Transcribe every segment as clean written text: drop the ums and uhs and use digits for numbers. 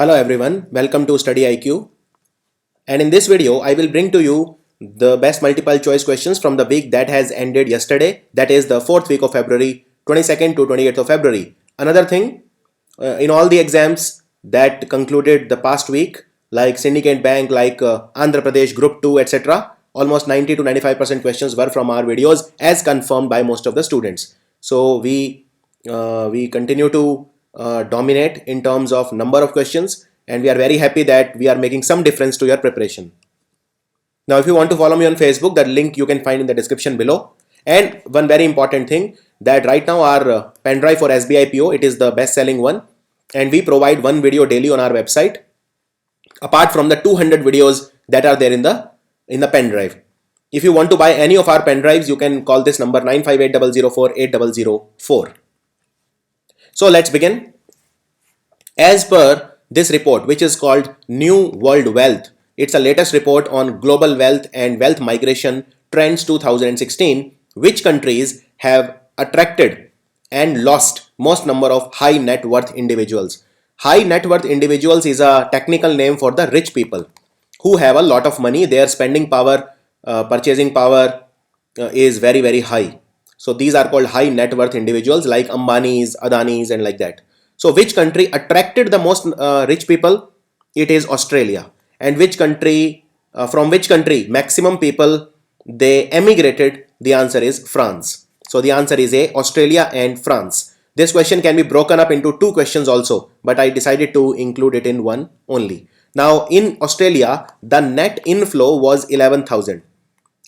Hello everyone, welcome to Study IQ, and in this video I will bring to you the best multiple choice questions from the week that has ended yesterday, that is the 4th week of February, 22nd to 28th of February. Another thing, in all the exams that concluded the past week, like Syndicate Bank, like Andhra Pradesh Group 2, etc., almost 90 to 95% questions were from our videos as confirmed by most of the students. So we continue to dominate in terms of number of questions, and we are very happy that we are making some difference to your preparation. Now, if you want to follow me on Facebook, that link you can find in the description below. And one very important thing, that right now our pen drive for SBI PO, it is the best selling one, and we provide one video daily on our website apart from the 200 videos that are there in the pen drive. If you want to buy any of our pen drives, you can call this number 9580048004. So let's begin. As per this report, which is called New World Wealth, it's a latest report on global wealth and wealth migration trends 2016, which countries have attracted and lost most number of high net worth individuals. High net worth individuals is a technical name for the rich people who have a lot of money. Their spending power, purchasing power is very high. So these are called high net worth individuals like Ambanis, Adanis, and like that. So which country attracted the most rich people? It is Australia. And which country, from which country maximum people they emigrated? The answer is France. So the answer is A, Australia and France. This question can be broken up into two questions also, but I decided to include it in one only. Now in Australia, the net inflow was 11,000.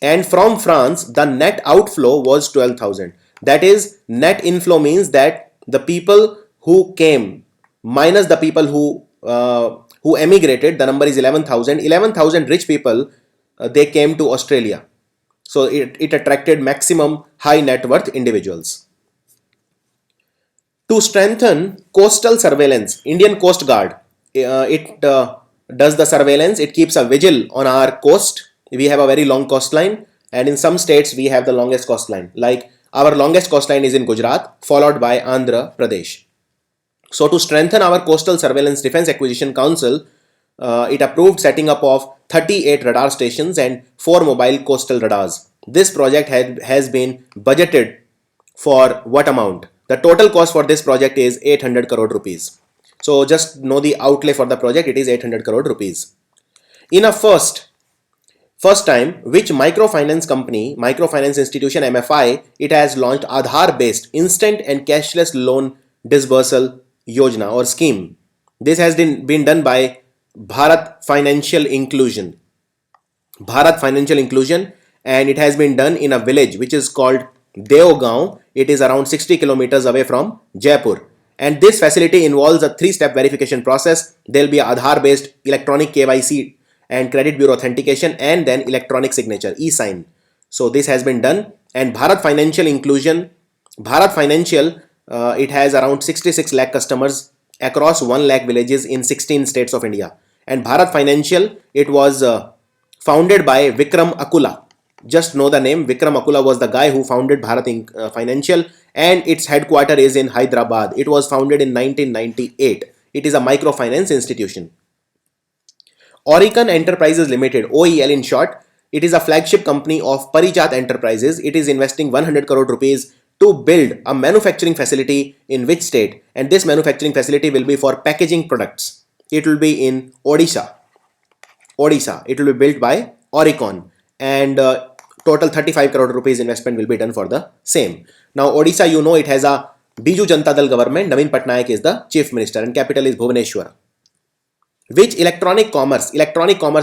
And from France, the net outflow was 12,000. That is, net inflow means that the people who came minus the people who emigrated, the number is 11,000. 11,000 rich people, they came to Australia. So it attracted maximum high net worth individuals. To strengthen coastal surveillance, Indian Coast Guard, it does the surveillance. It keeps a vigil on our coast. We have a very long coastline, and in some states we have the longest coastline. Like our longest coastline is in Gujarat, followed by Andhra Pradesh. So to strengthen our Coastal Surveillance Defense Acquisition Council, it approved setting up of 38 radar stations and 4 mobile coastal radars. This project has been budgeted for what amount? The total cost for this project is 800 crore rupees. So just know the outlay for the project, it is 800 crore rupees. In a first time, which microfinance institution MFI, it has launched Aadhaar based instant and cashless loan disbursal Yojana or scheme. This has been done by Bharat Financial Inclusion. And it has been done in a village which is called Deogaon. It is around 60 kilometers away from Jaipur. And this facility involves a 3-step verification process. There will be Aadhaar based electronic KYC and credit bureau authentication, and then electronic signature, e-sign. So this has been done. And Bharat Financial, it has around 66 lakh customers across 1 lakh villages in 16 states of India. And Bharat Financial, it was founded by Vikram Akula. Just know the name. Vikram Akula was the guy who founded Bharat Financial, and its headquarters is in Hyderabad. It was founded in 1998. It is a microfinance institution. Aurikon Enterprises Limited, OEL in short, it is a flagship company of Parijat Enterprises. It is investing 100 crore rupees to build a manufacturing facility in which state? And this manufacturing facility will be for packaging products. It will be in Odisha. It will be built by Aurikon, and total 35 crore rupees investment will be done for the same. Now Odisha, you know, it has a Biju Janata Dal government. Naveen Patnaik is the chief minister, and capital is Bhubaneswar. Which electronic commerce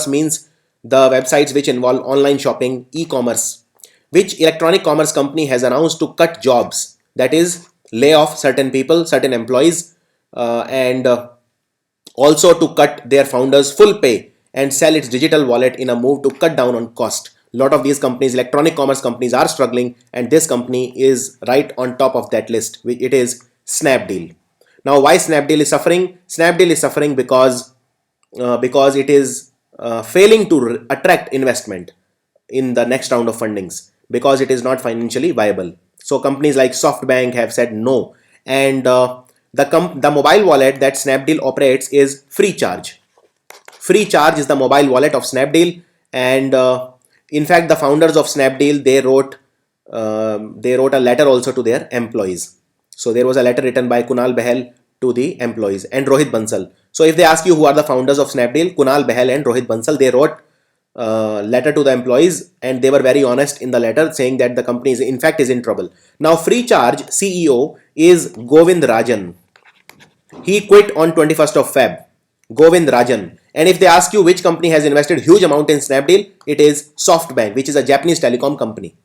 means the websites which involve online shopping, e-commerce. Which electronic commerce company has announced to cut jobs, that is lay off certain people, certain employees, and also to cut their founders full pay and sell its digital wallet in a move to cut down on cost. A lot of these companies, electronic commerce companies, are struggling, and this company is right on top of that list. It is Snapdeal. Now why Snapdeal is suffering? Snapdeal is suffering because it is failing to attract investment in the next round of fundings, because it is not financially viable. So companies like SoftBank have said no, and The mobile wallet that Snapdeal operates is FreeCharge. FreeCharge is the mobile wallet of Snapdeal, and in fact, the founders of Snapdeal, they wrote a letter also to their employees. So there was a letter written by Kunal Bahel to the employees and Rohit Bansal. So if they ask you who are the founders of Snapdeal, Kunal Bahel and Rohit Bansal, they wrote letter to the employees, and they were very honest in the letter, saying that the company is in fact is in trouble. Now FreeCharge CEO is Govind Rajan. He quit on 21st of Feb. Govind Rajan. And if they ask you which company has invested huge amount in Snapdeal, it is SoftBank, which is a Japanese telecom company.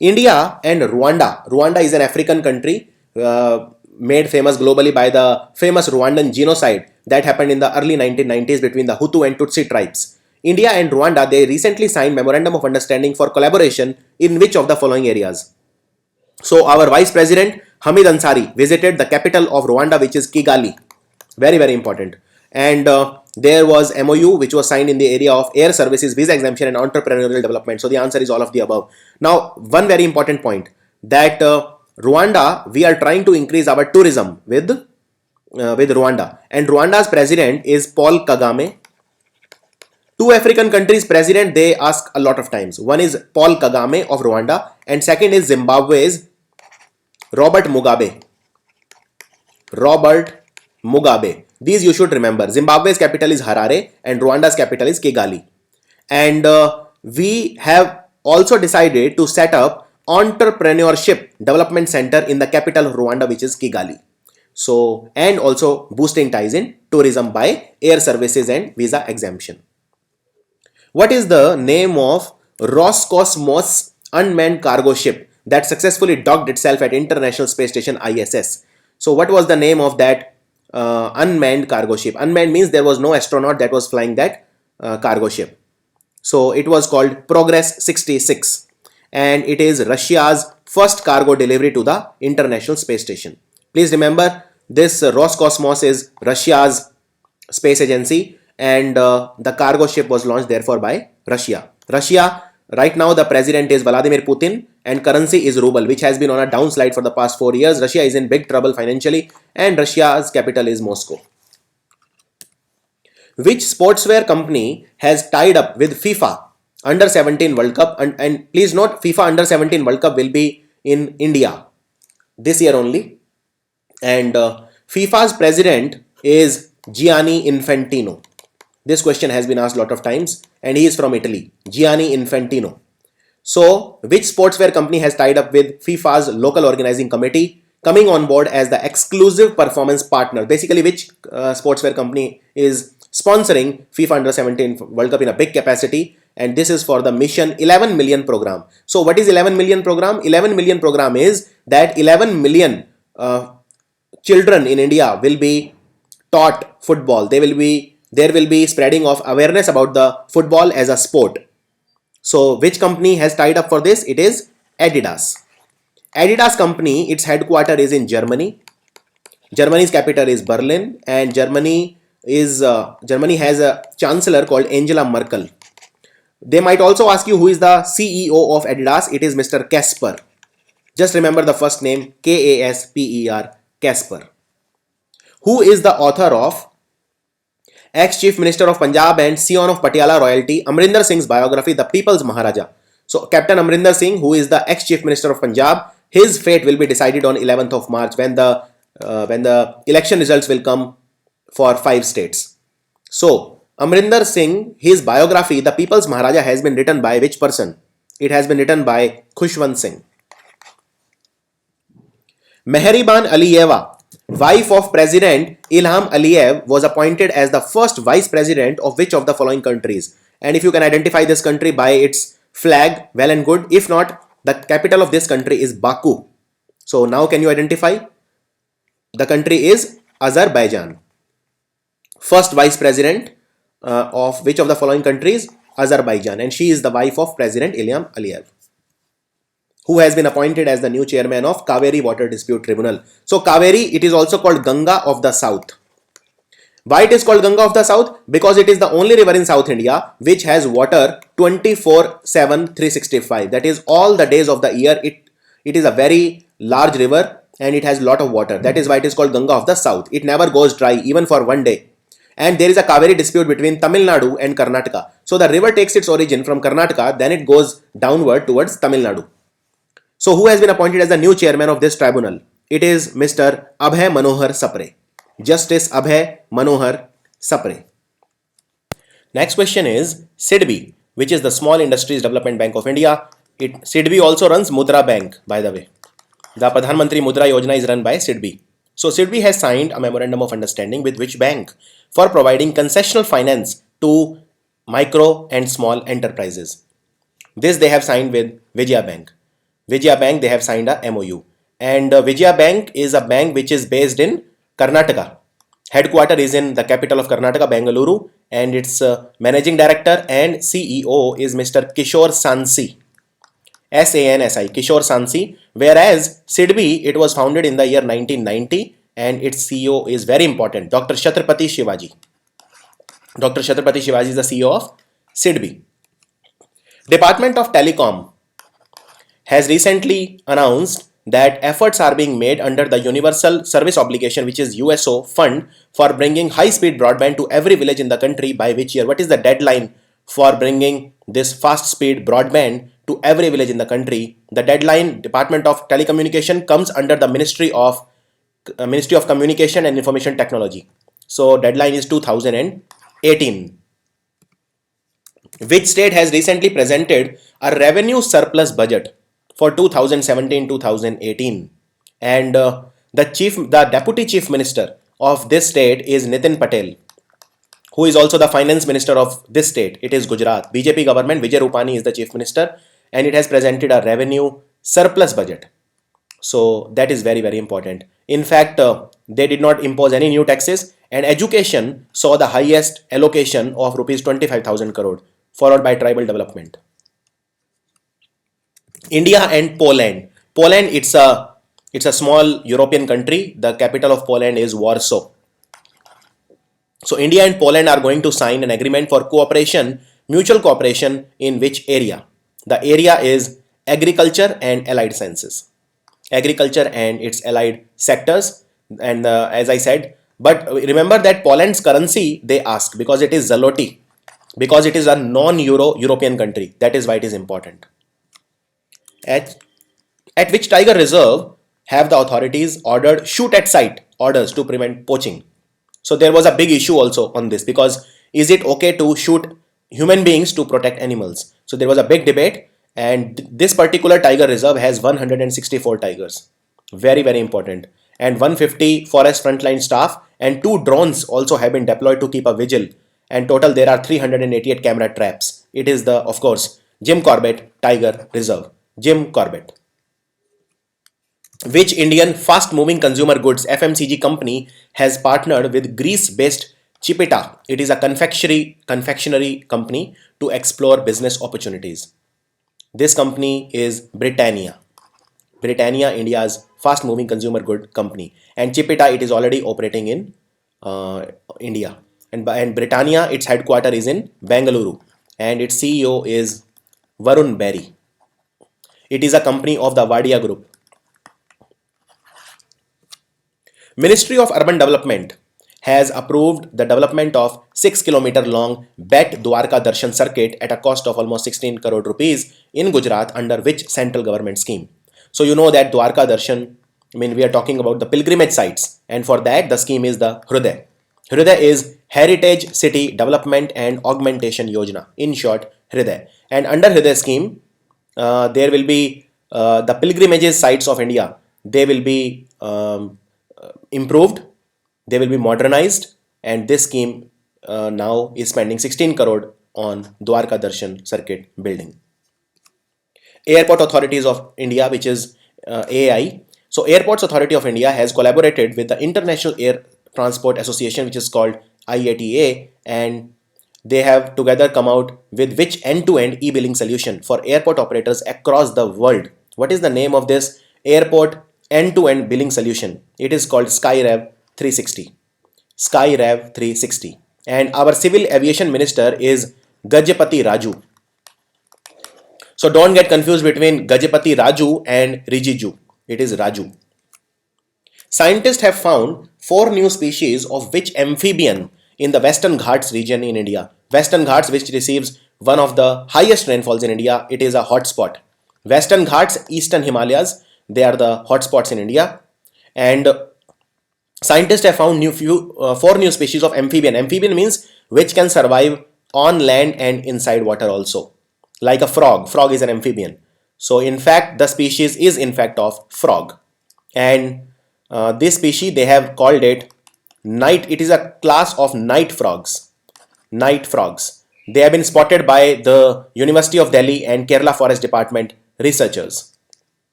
India and Rwanda. Rwanda is an African country made famous globally by the famous Rwandan genocide that happened in the early 1990s between the Hutu and Tutsi tribes. India and Rwanda, they recently signed Memorandum of Understanding for collaboration in which of the following areas? So our Vice President Hamid Ansari visited the capital of Rwanda, which is Kigali. Very, very important. And there was MOU which was signed in the area of air services, visa exemption and entrepreneurial development. So the answer is all of the above. Now, one very important point, that Rwanda, we are trying to increase our tourism with Rwanda. And Rwanda's president is Paul Kagame. Two African countries' president, they ask a lot of times. One is Paul Kagame of Rwanda, and second is Zimbabwe's Robert Mugabe. Robert Mugabe. These you should remember. Zimbabwe's capital is Harare and Rwanda's capital is Kigali. And we have also decided to set up Entrepreneurship Development Center in the capital of Rwanda, which is Kigali. So, and also boosting ties in tourism by air services and visa exemption. What is the name of Roscosmos unmanned cargo ship that successfully docked itself at International Space Station ISS? So what was the name of that unmanned cargo ship? Unmanned means there was no astronaut that was flying that cargo ship. So it was called Progress 66, and it is Russia's first cargo delivery to the International Space Station. Please remember, this Roscosmos is Russia's space agency, and the cargo ship was launched therefore by Russia. Right now the president is Vladimir Putin and currency is ruble, which has been on a downslide for the past 4 years. Russia is in big trouble financially and Russia's capital is Moscow. Which sportswear company has tied up with FIFA Under 17 World Cup? And please note, FIFA Under 17 World Cup will be in India this year only. And FIFA's president is Gianni Infantino. This question has been asked a lot of times, and he is from Italy, Gianni Infantino. So, which sportswear company has tied up with FIFA's local organizing committee, coming on board as the exclusive performance partner? Basically, which sportswear company is sponsoring FIFA Under 17 World Cup in a big capacity? And this is for the Mission 11 Million program. So, what is 11 Million program? 11 Million program is that 11 million children in India will be taught football. There will be spreading of awareness about the football as a sport. So which company has tied up for this? It is Adidas. Adidas company, its headquarters is in Germany. Germany's capital is Berlin, and Germany has a chancellor called Angela Merkel. They might also ask you who is the CEO of Adidas. It is Mr. Kasper. Just remember the first name, Kasper, Kasper. Who is the author of ex-Chief Minister of Punjab and Scion of Patiala royalty, Amrinder Singh's biography, The People's Maharaja? So, Captain Amrinder Singh, who is the ex-Chief Minister of Punjab, his fate will be decided on 11th of March when the election results will come for 5 states. So, Amrinder Singh, his biography, The People's Maharaja, has been written by which person? It has been written by Khushwant Singh. Mehriban Aliyeva, wife of President Ilham Aliyev, was appointed as the first vice president of which of the following countries? And if you can identify this country by its flag, well and good. If not, the capital of this country is Baku. So now can you identify? The country is Azerbaijan. First vice president of which of the following countries? Azerbaijan. And she is the wife of President Ilham Aliyev, who has been appointed as the new chairman of Kaveri Water Dispute Tribunal. So Kaveri, it is also called Ganga of the South. Why it is called Ganga of the South? Because it is the only river in South India which has water 24/7, 365. That is all the days of the year. It is a very large river and it has lot of water. That is why it is called Ganga of the South. It never goes dry even for one day. And there is a Kaveri dispute between Tamil Nadu and Karnataka. So the river takes its origin from Karnataka, then it goes downward towards Tamil Nadu. So who has been appointed as the new chairman of this tribunal? It is Mr. Abhay Manohar Sapre. Justice Abhay Manohar Sapre. Next question is SIDBI, which is the Small Industries Development Bank of India. SIDBI also runs Mudra Bank, by the way. The Pradhan Mantri Mudra Yojana is run by SIDBI. So SIDBI has signed a memorandum of understanding with which bank for providing concessional finance to micro and small enterprises. This they have signed with Vijaya Bank. Vijaya Bank, they have signed a MOU. And Vijaya Bank is a bank which is based in Karnataka. Headquarter is in the capital of Karnataka, Bengaluru, and its managing director and CEO is Mr. Kishore Sansi. SANSI, Kishore Sansi. Whereas SIDBI, it was founded in the year 1990 and its CEO is very important, Dr. Chhatrapati Shivaji. Dr. Chhatrapati Shivaji is the CEO of SIDBI. Department of Telecom has recently announced that efforts are being made under the Universal Service Obligation, which is USO fund, for bringing high-speed broadband to every village in the country. By which year? What is the deadline for bringing this fast-speed broadband to every village in the country? The deadline, Department of Telecommunication, comes under the Ministry of Communication and Information Technology. So deadline is 2018. Which state has recently presented a revenue surplus budget for 2017-2018? And the deputy chief minister of this state is Nitin Patel, who is also the finance minister of this state. It is Gujarat. BJP government, Vijay Rupani is the chief minister, and it has presented a revenue surplus budget. So that is very, very important. In fact, they did not impose any new taxes, and education saw the highest allocation of rupees 25,000 crore, followed by tribal development. India and Poland. Poland, it's a small European country. The capital of Poland is Warsaw. So India and Poland are going to sign an agreement for cooperation, mutual cooperation in which area? The area is agriculture and allied sciences. Agriculture and its allied sectors. And as I said, but remember that Poland's currency, they ask, because it is zloty, because it is a non-Euro European country. That is why it is important. At which tiger reserve have the authorities ordered shoot at sight orders to prevent poaching? So there was a big issue also on this, because is it okay to shoot human beings to protect animals? So there was a big debate, and this particular tiger reserve has 164 tigers. Very, very important. And 150 forest frontline staff and 2 drones also have been deployed to keep a vigil. And total there are 388 camera traps. It is the, of course, Jim Corbett Tiger Reserve. Jim Corbett. Which Indian fast-moving consumer goods FMCG company has partnered with Greece-based Chipita? It is a confectionery company to explore business opportunities. This company is Britannia. Britannia, India's fast-moving consumer good company. And Chipita, it is already operating in India. And Britannia, its headquarters is in Bengaluru. And its CEO is Varun Berry. It is a company of the Wadia Group. Ministry of Urban Development has approved the development of 6 km long Bet Dwarka Darshan circuit at a cost of almost 16 crore rupees in Gujarat under which central government scheme? So you know that Dwarka Darshan, we are talking about the pilgrimage sites, and for that the scheme is the Hriday. Hriday is Heritage City Development and Augmentation Yojana, in short Hriday. And under Hriday scheme, there will be the pilgrimages sites of India. They will be improved, they will be modernized, and this scheme now is spending 16 crore on Dwarka Darshan circuit building. Airport Authorities of India, which is AAI. So Airports Authority of India has collaborated with the International Air Transport Association, which is called IATA, and they have together come out with which end-to-end e-billing solution for airport operators across the world. What is the name of this airport end-to-end billing solution? It is called SkyRav 360. SkyRav 360. And our Civil Aviation Minister is Gajapati Raju. So don't get confused between Gajapati Raju and Rijiju. It is Raju. Scientists have found 4 new species of which amphibian in the Western Ghats region in India. Western Ghats, which receives one of the highest rainfalls in India, it is a hotspot. Western Ghats, Eastern Himalayas, they are the hotspots in India. And scientists have found 4 new species of amphibian. Amphibian means which can survive on land and inside water also. Like a frog. Frog is an amphibian. So in fact, the species is in fact of frog. And this species, they have called it night. It is a class of night frogs. Night frogs. They have been spotted by the University of Delhi and Kerala Forest Department researchers.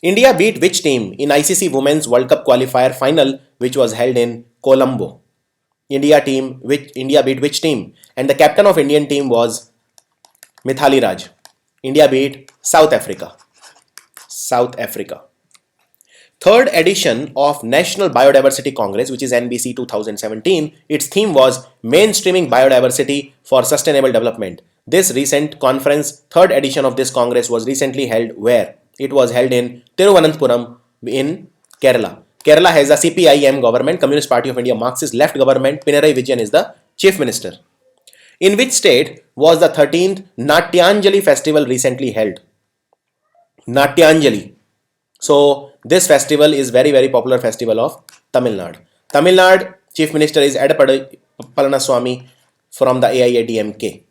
India beat which team in ICC Women's World Cup qualifier final, which was held in Colombo? India beat which team? And the captain of Indian team was Mithali Raj. India beat South Africa. South Africa. Third edition of National Biodiversity Congress, which is NBC 2017, its theme was Mainstreaming Biodiversity for Sustainable Development. This recent conference, third edition of this Congress, was recently held where? It was held in Thiruvananthapuram in Kerala. Kerala has a CPIM government, Communist Party of India, Marxist left government. Pinarayi Vijayan is the chief minister. In which state was the 13th Natyanjali festival recently held? Natyanjali. So this festival is very, very popular festival of Tamil Nadu. Tamil Nadu chief minister is Edappadi Palaniswamy from the AIADMK.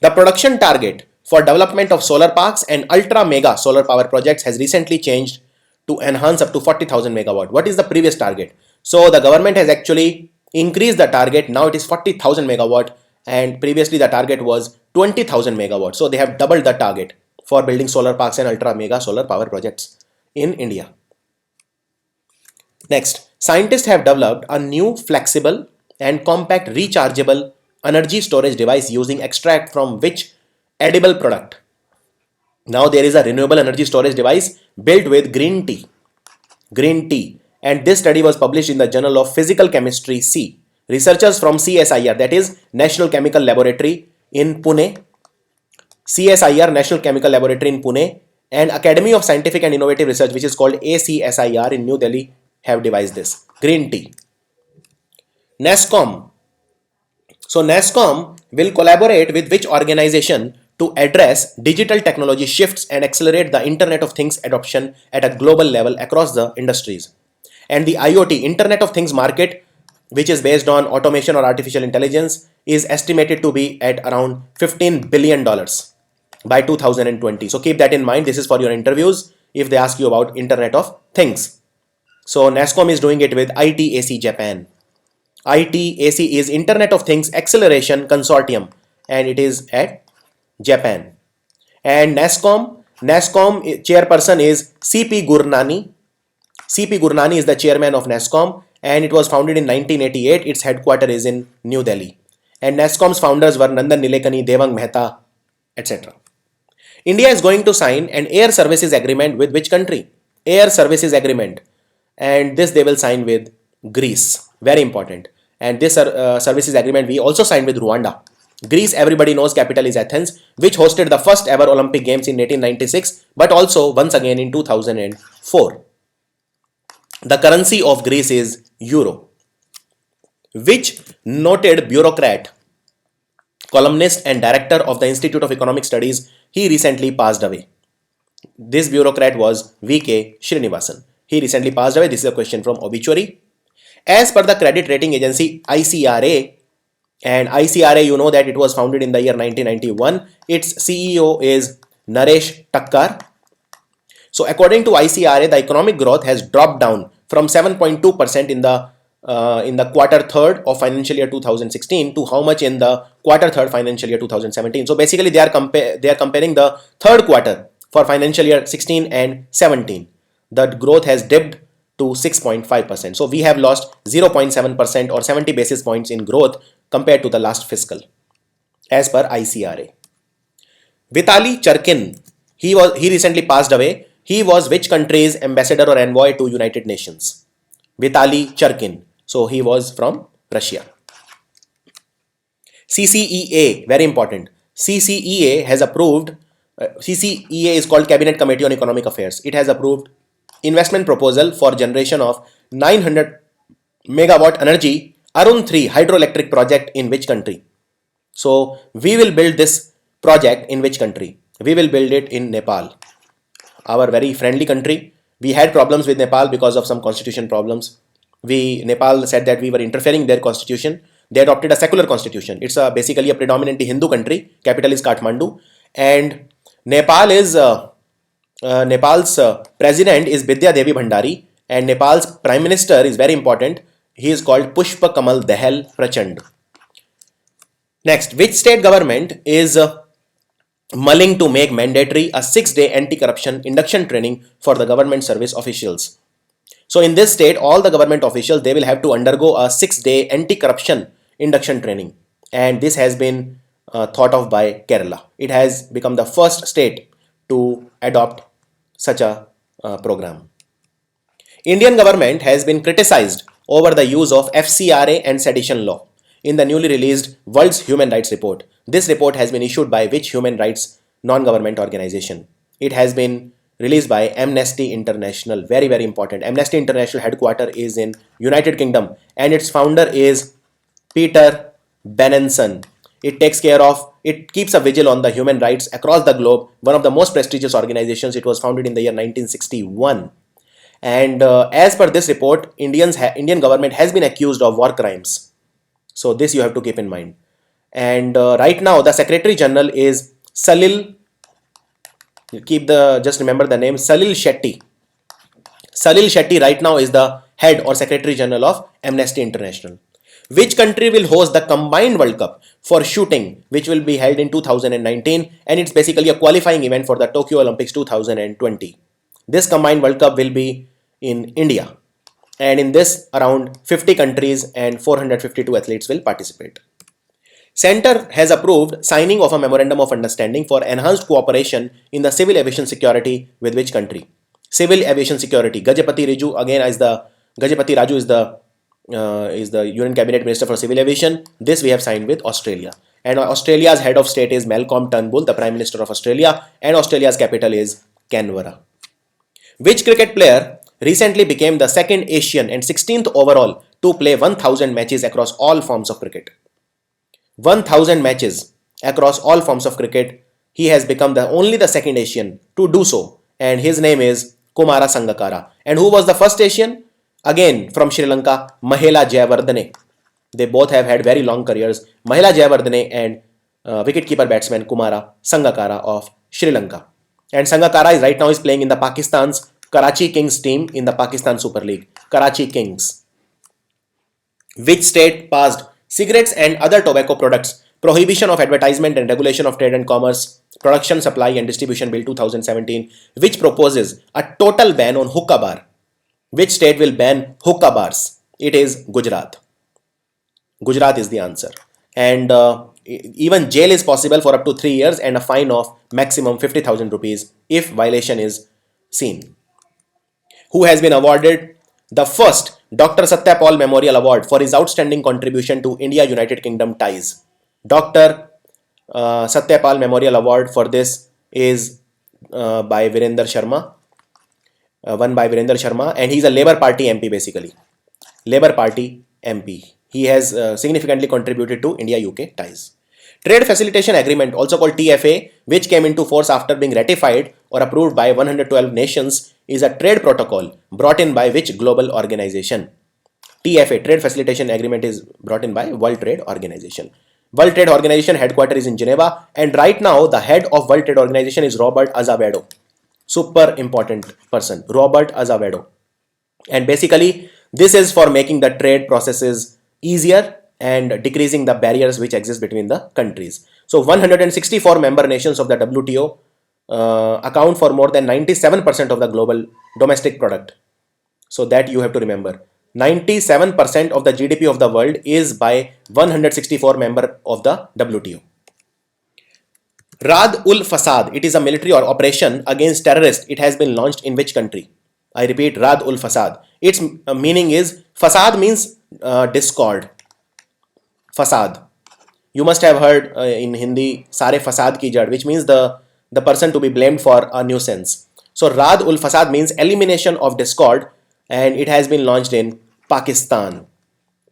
The production target for development of solar parks and ultra mega solar power projects has recently changed to enhance up to 40,000 megawatt. What is the previous target? So the government has actually increased the target. Now it is 40,000 megawatt and previously the target was 20,000 megawatt. So they have doubled the target for building solar parks and ultra mega solar power projects in India. Next, scientists have developed a new flexible and compact rechargeable energy storage device using extract from which edible product? Now there is a renewable energy storage device built with green tea. Green tea. And this study was published in the Journal of Physical Chemistry C. Researchers from CSIR, that is National Chemical Laboratory in Pune, CSIR, National Chemical Laboratory in Pune, and Academy of Scientific and Innovative Research, which is called ACSIR in New Delhi, have devised this. Green tea. NASSCOM. So NASSCOM will collaborate with which organization to address digital technology shifts and accelerate the Internet of Things adoption at a global level across the industries. And the IoT, Internet of Things market, which is based on automation or artificial intelligence, is estimated to be at around $15 billion by 2020. So keep that in mind. This is for your interviews if they ask you about Internet of Things. So NASSCOM is doing it with ITAC Japan. ITAC is Internet of Things Acceleration Consortium and it is at Japan. And NASSCOM chairperson is CP Gurnani. CP Gurnani is the chairman of NASSCOM and it was founded in 1988. Its headquarters is in New Delhi. And NASSCOM's founders were Nandan Nilekani, Devang Mehta, etc. India is going to sign an air services agreement with which country? Air services agreement. And this they will sign with Greece. Very important. And this services agreement we also signed with Rwanda. Greece, everybody knows, capital is Athens, which hosted the first ever Olympic Games in 1896, but also once again in 2004. The currency of Greece is euro. Which noted bureaucrat, columnist and director of the Institute of Economic Studies, he recently passed away. This bureaucrat was V.K. Srinivasan. He recently passed away. This is a question from obituary. As per the credit rating agency ICRA, and ICRA, you know that it was founded in the year 1991. Its CEO is Naresh Takkar. So according to ICRA, the economic growth has dropped down from 7.2% in the quarter third of financial year 2016 to how much in the quarter third financial year 2017. So basically they are comparing the third quarter for financial year 16 and 17. The growth has dipped to 6.5%. So we have lost 0.7% or 70 basis points in growth compared to the last fiscal, as per ICRA. Vitali Churkin, he recently passed away. He was which country's ambassador or envoy to United Nations? Vitali Churkin. So he was from Russia. CCEA, very important. CCEA has approved, CCEA is called Cabinet Committee on Economic Affairs. It has approved investment proposal for generation of 900 megawatt energy Arun 3 hydroelectric project in which country? So we will build this project in which country? We will build it in Nepal, our very friendly country. We had problems with Nepal because of some constitution problems. Nepal said that we were interfering their constitution. They adopted a secular constitution. It's basically a predominantly Hindu country. Capital is Kathmandu, and Nepal's president is Bidya Devi Bhandari, and Nepal's prime minister is very important. He is called Pushpa Kamal Dahal Prachand. Next, which state government is mulling to make mandatory a 6-day anti-corruption induction training for the government service officials? So in this state, all the government officials, they will have to undergo a 6-day anti-corruption induction training, and this has been thought of by Kerala. It has become the first state to adopt such a program. Indian government has been criticized over the use of FCRA and sedition law in the newly released World's Human Rights Report. This report has been issued by which human rights non-government organization? It has been released by Amnesty International. Very, very important. Amnesty International headquarter is in United Kingdom, and its founder is Peter Benenson. It keeps a vigil on the human rights across the globe. One of the most prestigious organizations. It was founded in the year 1961. And as per this report, Indian government has been accused of war crimes. So this you have to keep in mind. And right now the Secretary General is Salil. Just remember the name, Salil Shetty. Salil Shetty right now is the head or Secretary General of Amnesty International. Which country will host the combined World Cup for shooting, which will be held in 2019, and it's basically a qualifying event for the Tokyo Olympics 2020. This combined World Cup will be in India, and in this around 50 countries and 452 athletes will participate. Center has approved signing of a memorandum of understanding for enhanced cooperation in the civil aviation security with which country? Civil aviation security. Gajapati Raju is the Union Cabinet Minister for Civil Aviation. This we have signed with Australia. And Australia's head of state is Malcolm Turnbull, the Prime Minister of Australia, and Australia's capital is Canberra. Which cricket player recently became the second Asian and 16th overall to play 1000 matches across all forms of cricket? 1000 matches across all forms of cricket. He has become only the second Asian to do so, and his name is Kumara Sangakkara. And who was the first Asian? Again from Sri Lanka, Mahela Jayawardene. They both have had very long careers. Mahela Jayawardene and wicketkeeper batsman Kumara Sangakkara of Sri Lanka. And Sangakkara is right now playing in the Pakistan's Karachi Kings team in the Pakistan Super League. Karachi Kings. Which state passed Cigarettes and Other Tobacco Products Prohibition of Advertisement and Regulation of Trade and Commerce Production, Supply and Distribution Bill 2017, which proposes a total ban on hookah bar? Which state will ban hookah bars? It is Gujarat. Gujarat is the answer. And even jail is possible for up to 3 years and a fine of maximum 50,000 rupees if violation is seen. Who has been awarded the first Dr. Satyapal Memorial Award for his outstanding contribution to India-United Kingdom ties? Dr. Satyapal Memorial Award for this is by Virender Sharma. Won by Virender Sharma, and he's a Labour Party MP basically. Labour Party MP. He has significantly contributed to India-UK ties. Trade Facilitation Agreement, also called TFA, which came into force after being ratified or approved by 112 nations, is a trade protocol brought in by which global organization? TFA, Trade Facilitation Agreement, is brought in by World Trade Organization. World Trade Organization headquarters is in Geneva, and right now the head of World Trade Organization is Robert Azevedo. Super important person, Robert Azevedo. And basically this is for making the trade processes easier and decreasing the barriers which exist between the countries. So 164 member nations of the WTO account for more than 97% of the global domestic product. So that you have to remember. 97% of the GDP of the world is by 164 member of the WTO. Raad ul Fasad, it is a military or operation against terrorists. It has been launched in which country? I repeat, Raad ul Fasad. Its meaning is, Fasad means discord. Fasad. You must have heard in Hindi, Sare Fasad ki jad, which means the person to be blamed for a nuisance. So Raad ul Fasad means elimination of discord, and it has been launched in Pakistan.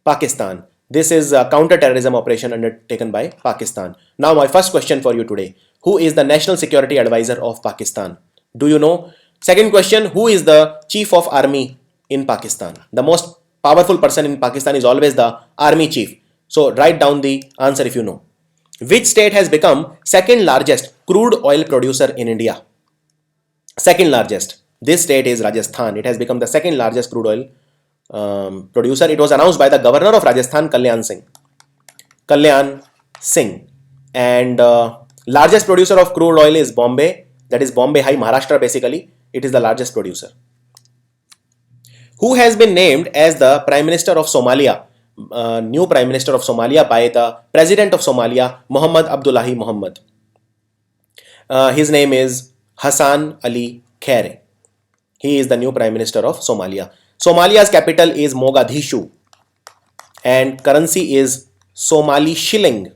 Pakistan. This is a counter-terrorism operation undertaken by Pakistan. Now, my first question for you today: who is the National Security Advisor of Pakistan? Do you know? Second question: who is the Chief of Army in Pakistan? The most powerful person in Pakistan is always the Army Chief. So, write down the answer if you know. Which state has become second largest crude oil producer in India? Second largest. This state is Rajasthan. It has become the second largest crude oil producer. It was announced by the governor of Rajasthan, Kalyan Singh. Kalyan Singh. And largest producer of crude oil is Bombay. That is Bombay High, Maharashtra basically. It is the largest producer. Who has been named as the Prime Minister of Somalia? New Prime Minister of Somalia by the President of Somalia, Muhammad Abdullahi Muhammad. His name is Hassan Ali Khaire. He is the new Prime Minister of Somalia. Somalia's capital is Mogadishu and currency is Somali shilling.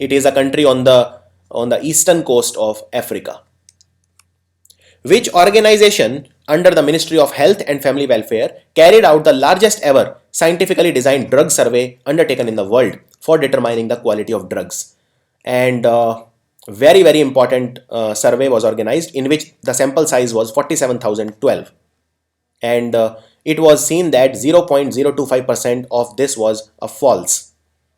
It is a country on the eastern coast of Africa. Which organization under the Ministry of Health and Family Welfare carried out the largest ever scientifically designed drug survey undertaken in the world for determining the quality of drugs? And very important survey was organized in which the sample size was 47,012, and it was seen that 0.025% of this was a false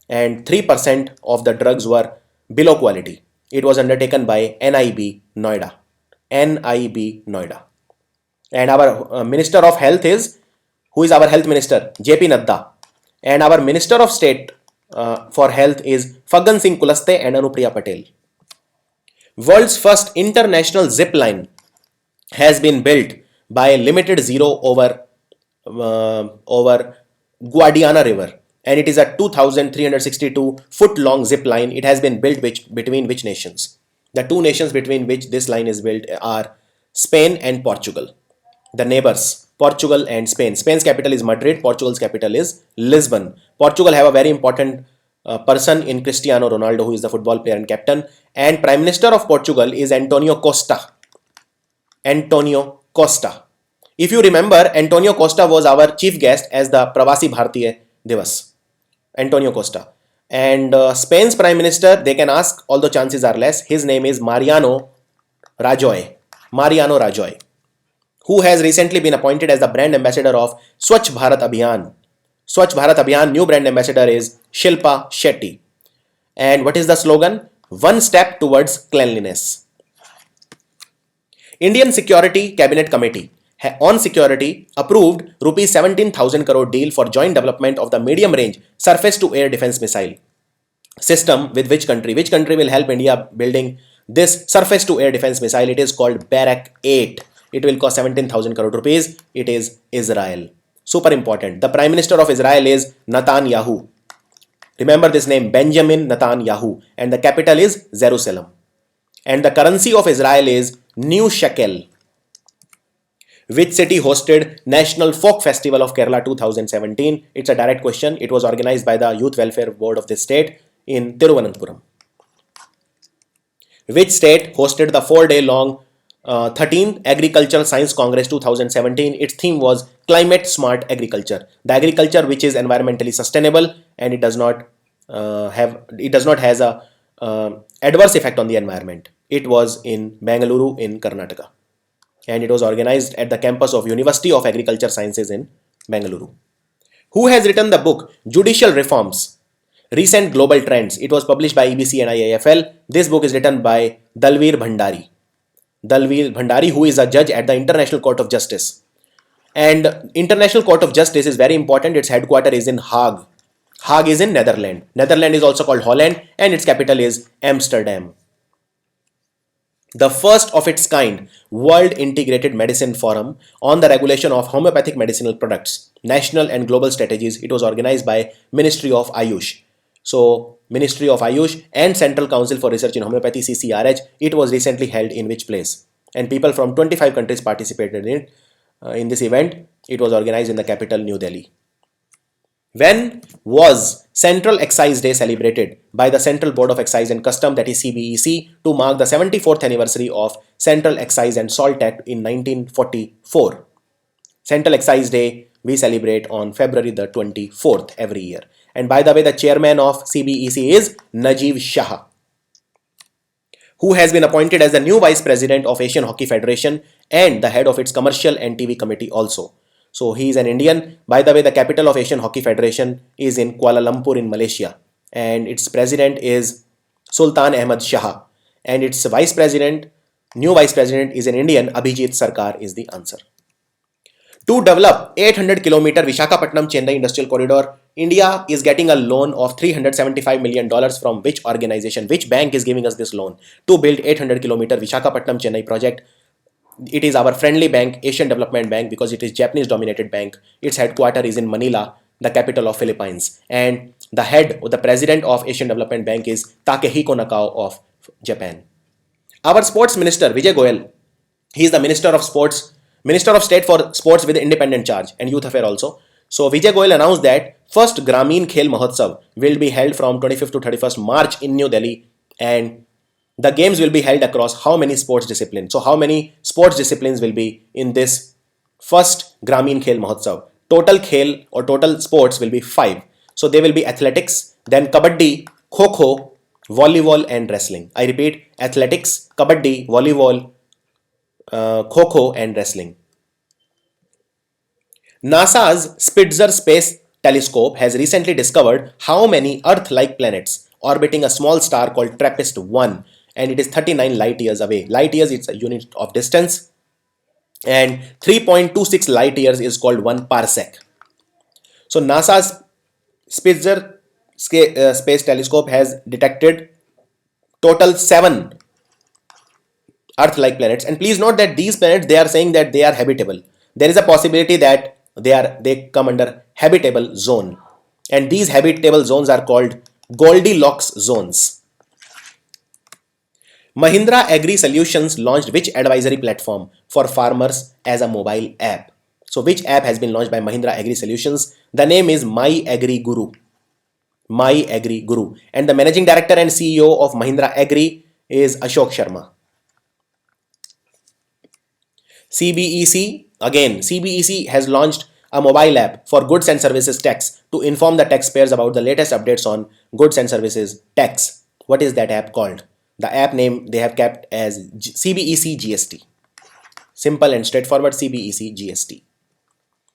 and 3% of the drugs were below quality. It was undertaken by NIB Noida. NIB Noida. And our Minister of Health is, who is our Health Minister? JP Nadda. And our Minister of State for Health is Fagan Singh Kulaste and Anupriya Patel. World's first international zip line has been built by Limited Zero over Guadiana River, and it is a 2,362 foot long zip line. It has been built between which nations? The two nations between which this line is built are Spain and Portugal. The neighbors, Portugal and Spain. Spain's capital is Madrid. Portugal's capital is Lisbon. Portugal have a very important person in Cristiano Ronaldo, who is the football player and captain. And Prime Minister of Portugal is Antonio Costa. Antonio Costa. If you remember, Antonio Costa was our chief guest as the Pravasi Bharatiya Divas. Antonio Costa. And Spain's Prime Minister, they can ask, although chances are less, his name is Mariano Rajoy. Mariano Rajoy, who has recently been appointed as the brand ambassador of Swachh Bharat Abhiyan. Swachh Bharat Abhiyan new brand ambassador is Shilpa Shetty. And what is the slogan? One step towards cleanliness. Indian Security Cabinet Committee on Security approved rupees 17,000 crore deal for joint development of the medium range surface to air defense missile system with which country? Which country will help India building this surface to air defense missile? It is called Barak 8. It will cost 17,000 crore rupees. It is Israel. Super important. The Prime Minister of Israel is Netanyahu. Remember this name, Benjamin Netanyahu. And the capital is Jerusalem. And the currency of Israel is New Shekel. Which city hosted National Folk Festival of Kerala 2017? It's a direct question. It was organized by the Youth Welfare Board of the state in Thiruvananthapuram. Which state hosted the 4-day-long 13th Agricultural Science Congress 2017? Its theme was Climate Smart Agriculture. The agriculture which is environmentally sustainable and it does not has a adverse effect on the environment. It was in Bengaluru in Karnataka, and it was organized at the campus of University of Agriculture Sciences in Bengaluru. Who has written the book Judicial Reforms, Recent Global Trends? It was published by EBC and IIFL. This book is written by Dalveer Bhandari. Dalveer Bhandari, who is a judge at the International Court of Justice. And International Court of Justice is very important. Its headquarters is in Hague. Hague is in Netherlands. Netherlands is also called Holland, and its capital is Amsterdam. The first of its kind World Integrated Medicine Forum on the regulation of homeopathic medicinal products, national and global strategies. It was organized by Ministry of Ayush. So Ministry of Ayush and Central Council for Research in Homeopathy, CCRH. It was recently held in which place? And people from 25 countries participated in it. In this event, it was organized in the capital, New Delhi. When was Central Excise Day celebrated by the Central Board of Excise and Custom, that is CBEC, to mark the 74th anniversary of Central Excise and Salt Act in 1944. Central Excise Day we celebrate on February the 24th every year. And by the way, the chairman of CBEC is Najeeb Shah, who has been appointed as the new vice president of Asian Hockey Federation and the head of its commercial and TV committee also. So he is an Indian. By the way, the capital of Asian Hockey Federation is in Kuala Lumpur in Malaysia, and its president is Sultan Ahmad Shah, and its vice president, new vice president, is an Indian. Abhijit Sarkar is the answer. To develop 800-kilometer Visakhapatnam-Chennai Industrial Corridor, India is getting a loan of $375 million from which organization? Which bank is giving us this loan to build 800-kilometer Visakhapatnam-Chennai project? It is our friendly bank, Asian Development Bank, because it is Japanese-dominated bank. Its headquarters is in Manila, the capital of Philippines. And the head or the president of Asian Development Bank is Takehiko Nakao of Japan. Our sports minister, Vijay Goyal, he is the Minister of Sports, Minister of State for Sports with independent charge and youth affair also. So Vijay Goyal announced that first Grameen Khel Mahotsav will be held from 25th to 31st March in New Delhi, and the games will be held across how many sports disciplines? So how many sports disciplines will be in this first Grameen Khel Mahotsav? Total khel or total sports will be 5. So they will be athletics, then kabaddi, kho-kho, volleyball and wrestling. I repeat, athletics, kabaddi, volleyball, kho-kho and wrestling. NASA's Spitzer Space Telescope has recently discovered how many Earth-like planets orbiting a small star called TRAPPIST-1, and it is 39 light years away. Light years, it's a unit of distance, and 3.26 light years is called 1 parsec. So NASA's Spitzer Space Telescope has detected total 7 Earth-like planets, and please note that these planets, they are saying that they are habitable. There is a possibility that they come under habitable zone, and these habitable zones are called Goldilocks zones. Mahindra Agri Solutions launched which advisory platform for farmers as a mobile app? So which app has been launched by Mahindra Agri Solutions? The name is My Agri Guru. My Agri Guru, and the managing director and CEO of Mahindra Agri is Ashok Sharma. CBEC, again, CBEC has launched a mobile app for goods and services tax to inform the taxpayers about the latest updates on goods and services tax. What is that app called? The app name they have kept as CBEC GST. Simple and straightforward, CBEC GST.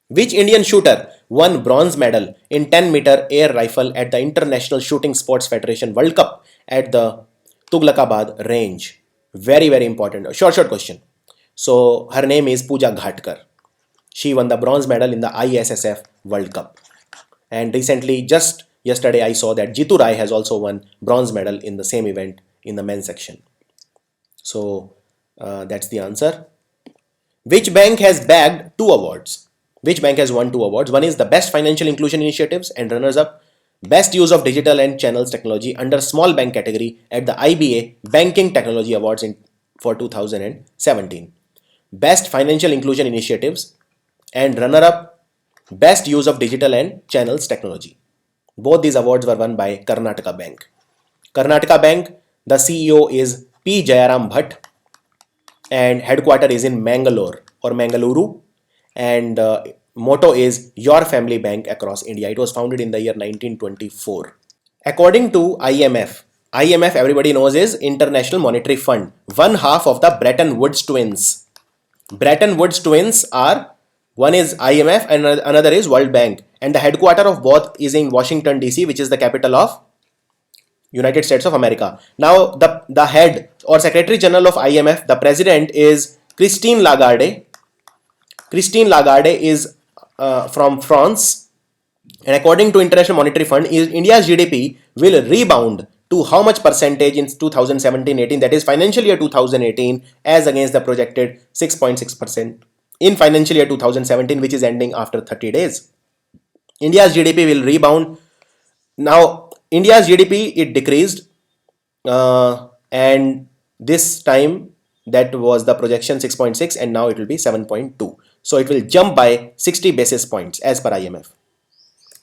Which Indian shooter won bronze medal in 10-meter air rifle at the International Shooting Sports Federation World Cup at the Tughlakabad range? Very, very important. Short question. So her name is Pooja Ghatkar. She won the bronze medal in the ISSF World Cup. And recently, just yesterday, I saw that Jitu Rai has also won bronze medal in the same event in the men's section. So that's the answer. Which bank has bagged 2 awards? Which bank has won 2 awards? One is the Best Financial Inclusion Initiatives and runners-up Best Use of Digital and Channels Technology under Small Bank category at the IBA Banking Technology Awards for 2017. Best Financial Inclusion Initiatives and runner-up Best Use of Digital and Channels Technology. Both these awards were won by Karnataka Bank. Karnataka Bank, the CEO is P. Jayaram Bhatt, and headquarter is in Mangalore or Mangaluru, and motto is Your Family Bank across India. It was founded in the year 1924. According to IMF, everybody knows is International Monetary Fund, one half of the Bretton Woods twins. Bretton Woods twins are, one is IMF and another is World Bank, and the headquarter of both is in Washington DC, which is the capital of United States of America. Now the head or Secretary General of IMF, the president is Christine Lagarde. Christine Lagarde is from France, and according to International Monetary Fund, India's GDP will rebound to how much percentage in 2017-18, that is financial year 2018, as against the projected 6.6% in financial year 2017, which is ending after 30 days. India's GDP will rebound. Now, India's GDP, it decreased, and this time that was the projection 6.6, and now it will be 7.2. So it will jump by 60 basis points as per IMF.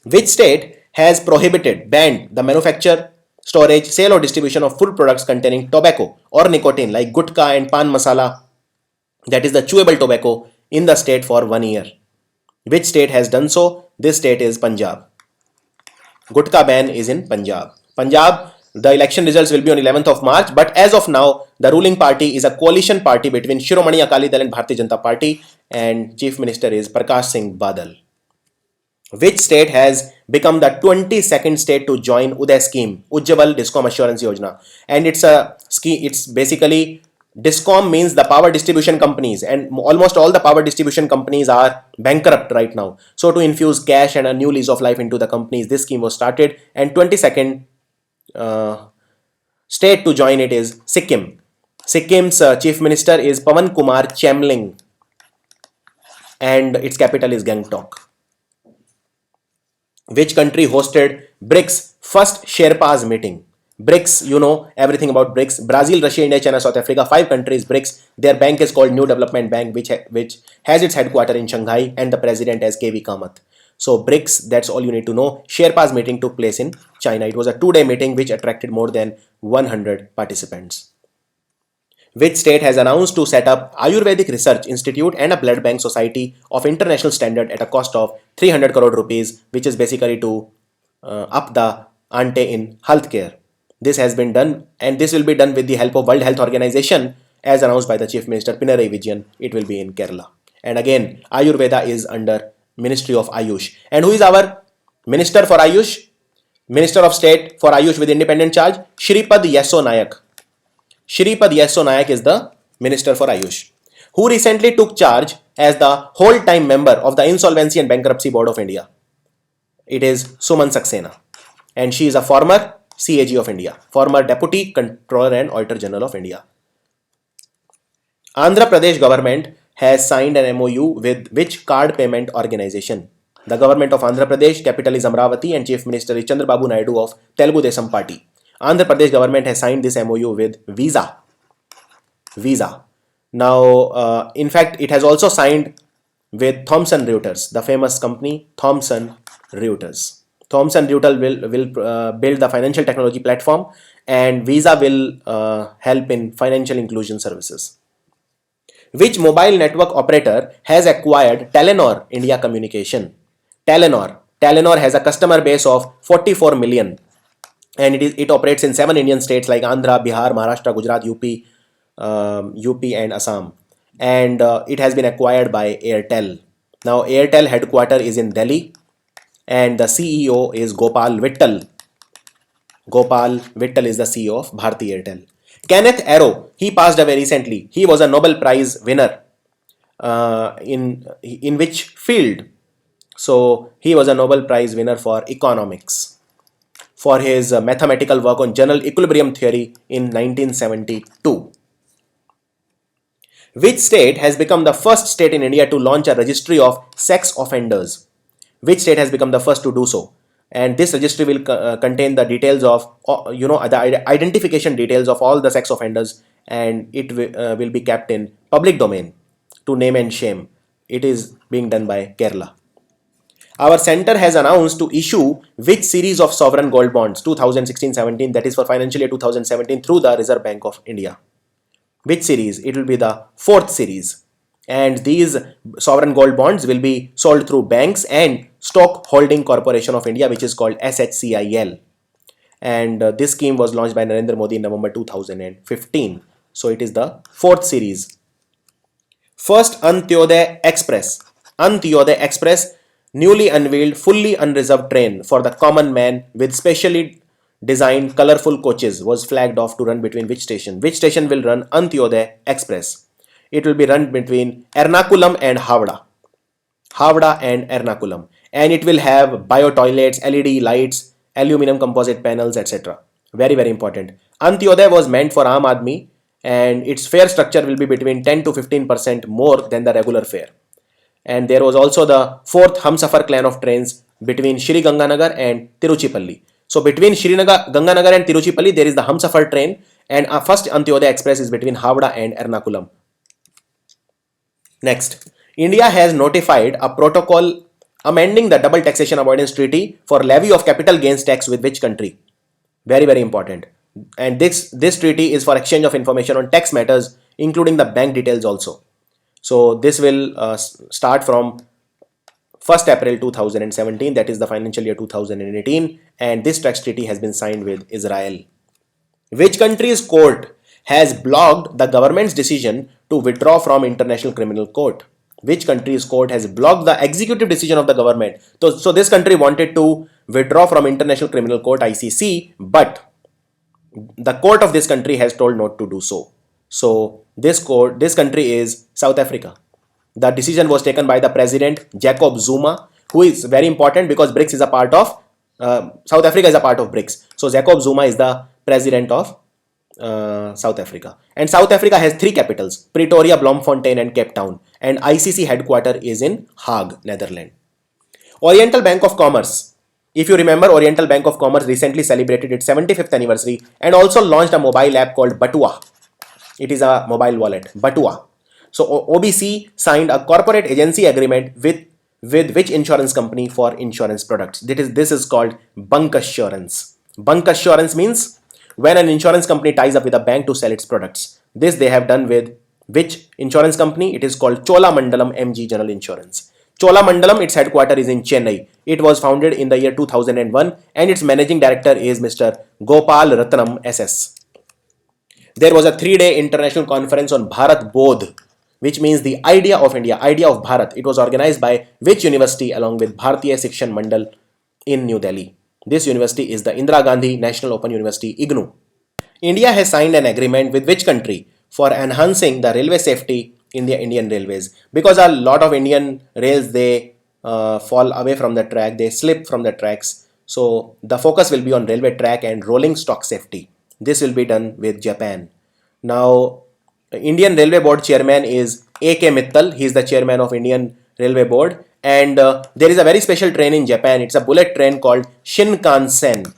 Which state has banned the manufacture, storage, sale or distribution of food products containing tobacco or nicotine like gutka and pan masala, that is the chewable tobacco, in the state for 1 year. Which state has done so? This state is Punjab. Gutka ban is in Punjab. Punjab, the election results will be on 11th of March, but as of now, the ruling party is a coalition party between Shiromani Akali Dal and Bharatiya Janata Party, and Chief Minister is Prakash Singh Badal. Which state has become the 22nd state to join Uday scheme, Ujjwal Discom Assurance Yojana? And it's a scheme, it's basically, Discom means the power distribution companies, and almost all the power distribution companies are bankrupt right now. So to infuse cash and a new lease of life into the companies, this scheme was started, and 22nd state to join it is Sikkim. Sikkim's chief minister is Pawan Kumar Chamling, and its capital is Gangtok. Which country hosted BRICS first Sherpas meeting? BRICS, you know everything about BRICS. Brazil, Russia, India, China, South Africa, 5 countries, BRICS. Their bank is called New Development Bank, which has its headquarters in Shanghai, and the president is KV Kamath. So BRICS, that's all you need to know. Sherpas meeting took place in China. It was a 2-day meeting which attracted more than 100 participants. Which state has announced to set up Ayurvedic Research Institute and a blood bank society of international standard at a cost of 300 crore rupees, which is basically to up the ante in healthcare. This has been done, and this will be done with the help of World Health Organization, as announced by the Chief Minister Pinarayi Vijayan. It will be in Kerala. And again, Ayurveda is under Ministry of Ayush. And who is our Minister for Ayush? Minister of State for Ayush with independent charge, Shripad Yesso Nayak. Shripad Yesso Nayak is the Minister for Ayush, who recently took charge as the whole-time member of the Insolvency and Bankruptcy Board of India. It is Suman Saxena, and she is a former CAG of India, former Deputy Controller and Auditor General of India. Andhra Pradesh government has signed an MOU with which card payment organization? The government of Andhra Pradesh, capital is Amravati, and Chief Minister is Chandrababu Naidu of Telugu Desam Party. Andhra Pradesh government has signed this MOU with Visa. Now, in fact, it has also signed with Thomson Reuters, the famous company Thomson Reuters. Thomson Reuters will build the financial technology platform, and Visa will help in financial inclusion services. Which mobile network operator has acquired Telenor India Communication? Telenor has a customer base of 44 million, and it operates in 7 Indian states like Andhra, Bihar, Maharashtra, Gujarat, UP and Assam. And it has been acquired by Airtel. Now Airtel headquarters is in Delhi, and the CEO is Gopal Vittal. Gopal Vittal is the CEO of Bharti Airtel. Kenneth Arrow, he passed away recently. He was a Nobel Prize winner. In which field? So he was a Nobel Prize winner for economics for his mathematical work on general equilibrium theory in 1972. Which state has become the first state in India to launch a registry of sex offenders? Which state has become the first to do so? And this registry will contain the details of, the identification details of all the sex offenders, and it will be kept in public domain to name and shame. It is being done by Kerala. Our center has announced to issue which series of sovereign gold bonds 2016-17, that is for financial year 2017, through the Reserve Bank of India. Which series? It will be the 4th series. And these sovereign gold bonds will be sold through banks and Stock Holding Corporation of India, which is called SHCIL. And this scheme was launched by Narendra Modi in November 2015. So it is the 4th series. First Antyodaya Express. Antyodaya Express, newly unveiled fully unreserved train for the common man with specially designed colorful coaches, was flagged off to run between which station? Which station will run Antyodaya Express? It will be run between Ernakulam and Havda. Havda and Ernakulam. And it will have bio toilets, LED lights, aluminum composite panels, etc. Very, very important. Antyodaya was meant for Aam Aadmi, and its fare structure will be between 10 to 15% more than the regular fare. And there was also the 4th Humsafar clan of trains between Shri Ganganagar and Tiruchipalli. So between Shri Ganganagar and Tiruchipalli, there is the Humsafar train, and our first Antyodaya Express is between Havda and Ernakulam. Next, India has notified a protocol amending the Double Taxation Avoidance Treaty for levy of capital gains tax with which country? very important. And this treaty is for exchange of information on tax matters, including the bank details also. So this will start from 1st April 2017, that is the financial year 2018, and this tax treaty has been signed with Israel. Which country's court has blocked the government's decision to withdraw from International Criminal Court? Which country's court has blocked the executive decision of the government? So this country wanted to withdraw from International Criminal Court ICC, but the court of this country has told not to do so. So this country is South Africa. The decision was taken by the president Jacob Zuma, who is very important because BRICS is a part of South Africa is a part of BRICS. So Jacob Zuma is the president of South Africa. And South Africa has 3 capitals: Pretoria, Bloemfontein, and Cape Town. And ICC headquarters is in Hague, Netherlands. Oriental Bank of Commerce. If you remember, Oriental Bank of Commerce recently celebrated its 75th anniversary and also launched a mobile app called Batua. It is a mobile wallet, Batua. So OBC signed a corporate agency agreement with which insurance company for insurance products? This is called bancassurance. Bancassurance means when an insurance company ties up with a bank to sell its products. This they have done with which insurance company? It is called Cholamandalam MG General Insurance. Cholamandalam, its headquarters is in Chennai. It was founded in the year 2001 and its managing director is Mr. Gopal Ratnam SS. There was a 3-day international conference on Bharat Bodh, which means the idea of India, idea of Bharat. It was organized by which university along with Bharatiya Shikshan Mandal in New Delhi? This university is the Indira Gandhi National Open University, IGNOU. India has signed an agreement with which country for enhancing the railway safety in the Indian railways? Because a lot of Indian rails, they fall away from the track, they slip from the tracks. So the focus will be on railway track and rolling stock safety. This will be done with Japan. Now, Indian Railway Board chairman is A.K. Mittal. He is the chairman of Indian Railway Board. And there is a very special train in Japan. It's a bullet train called Shinkansen.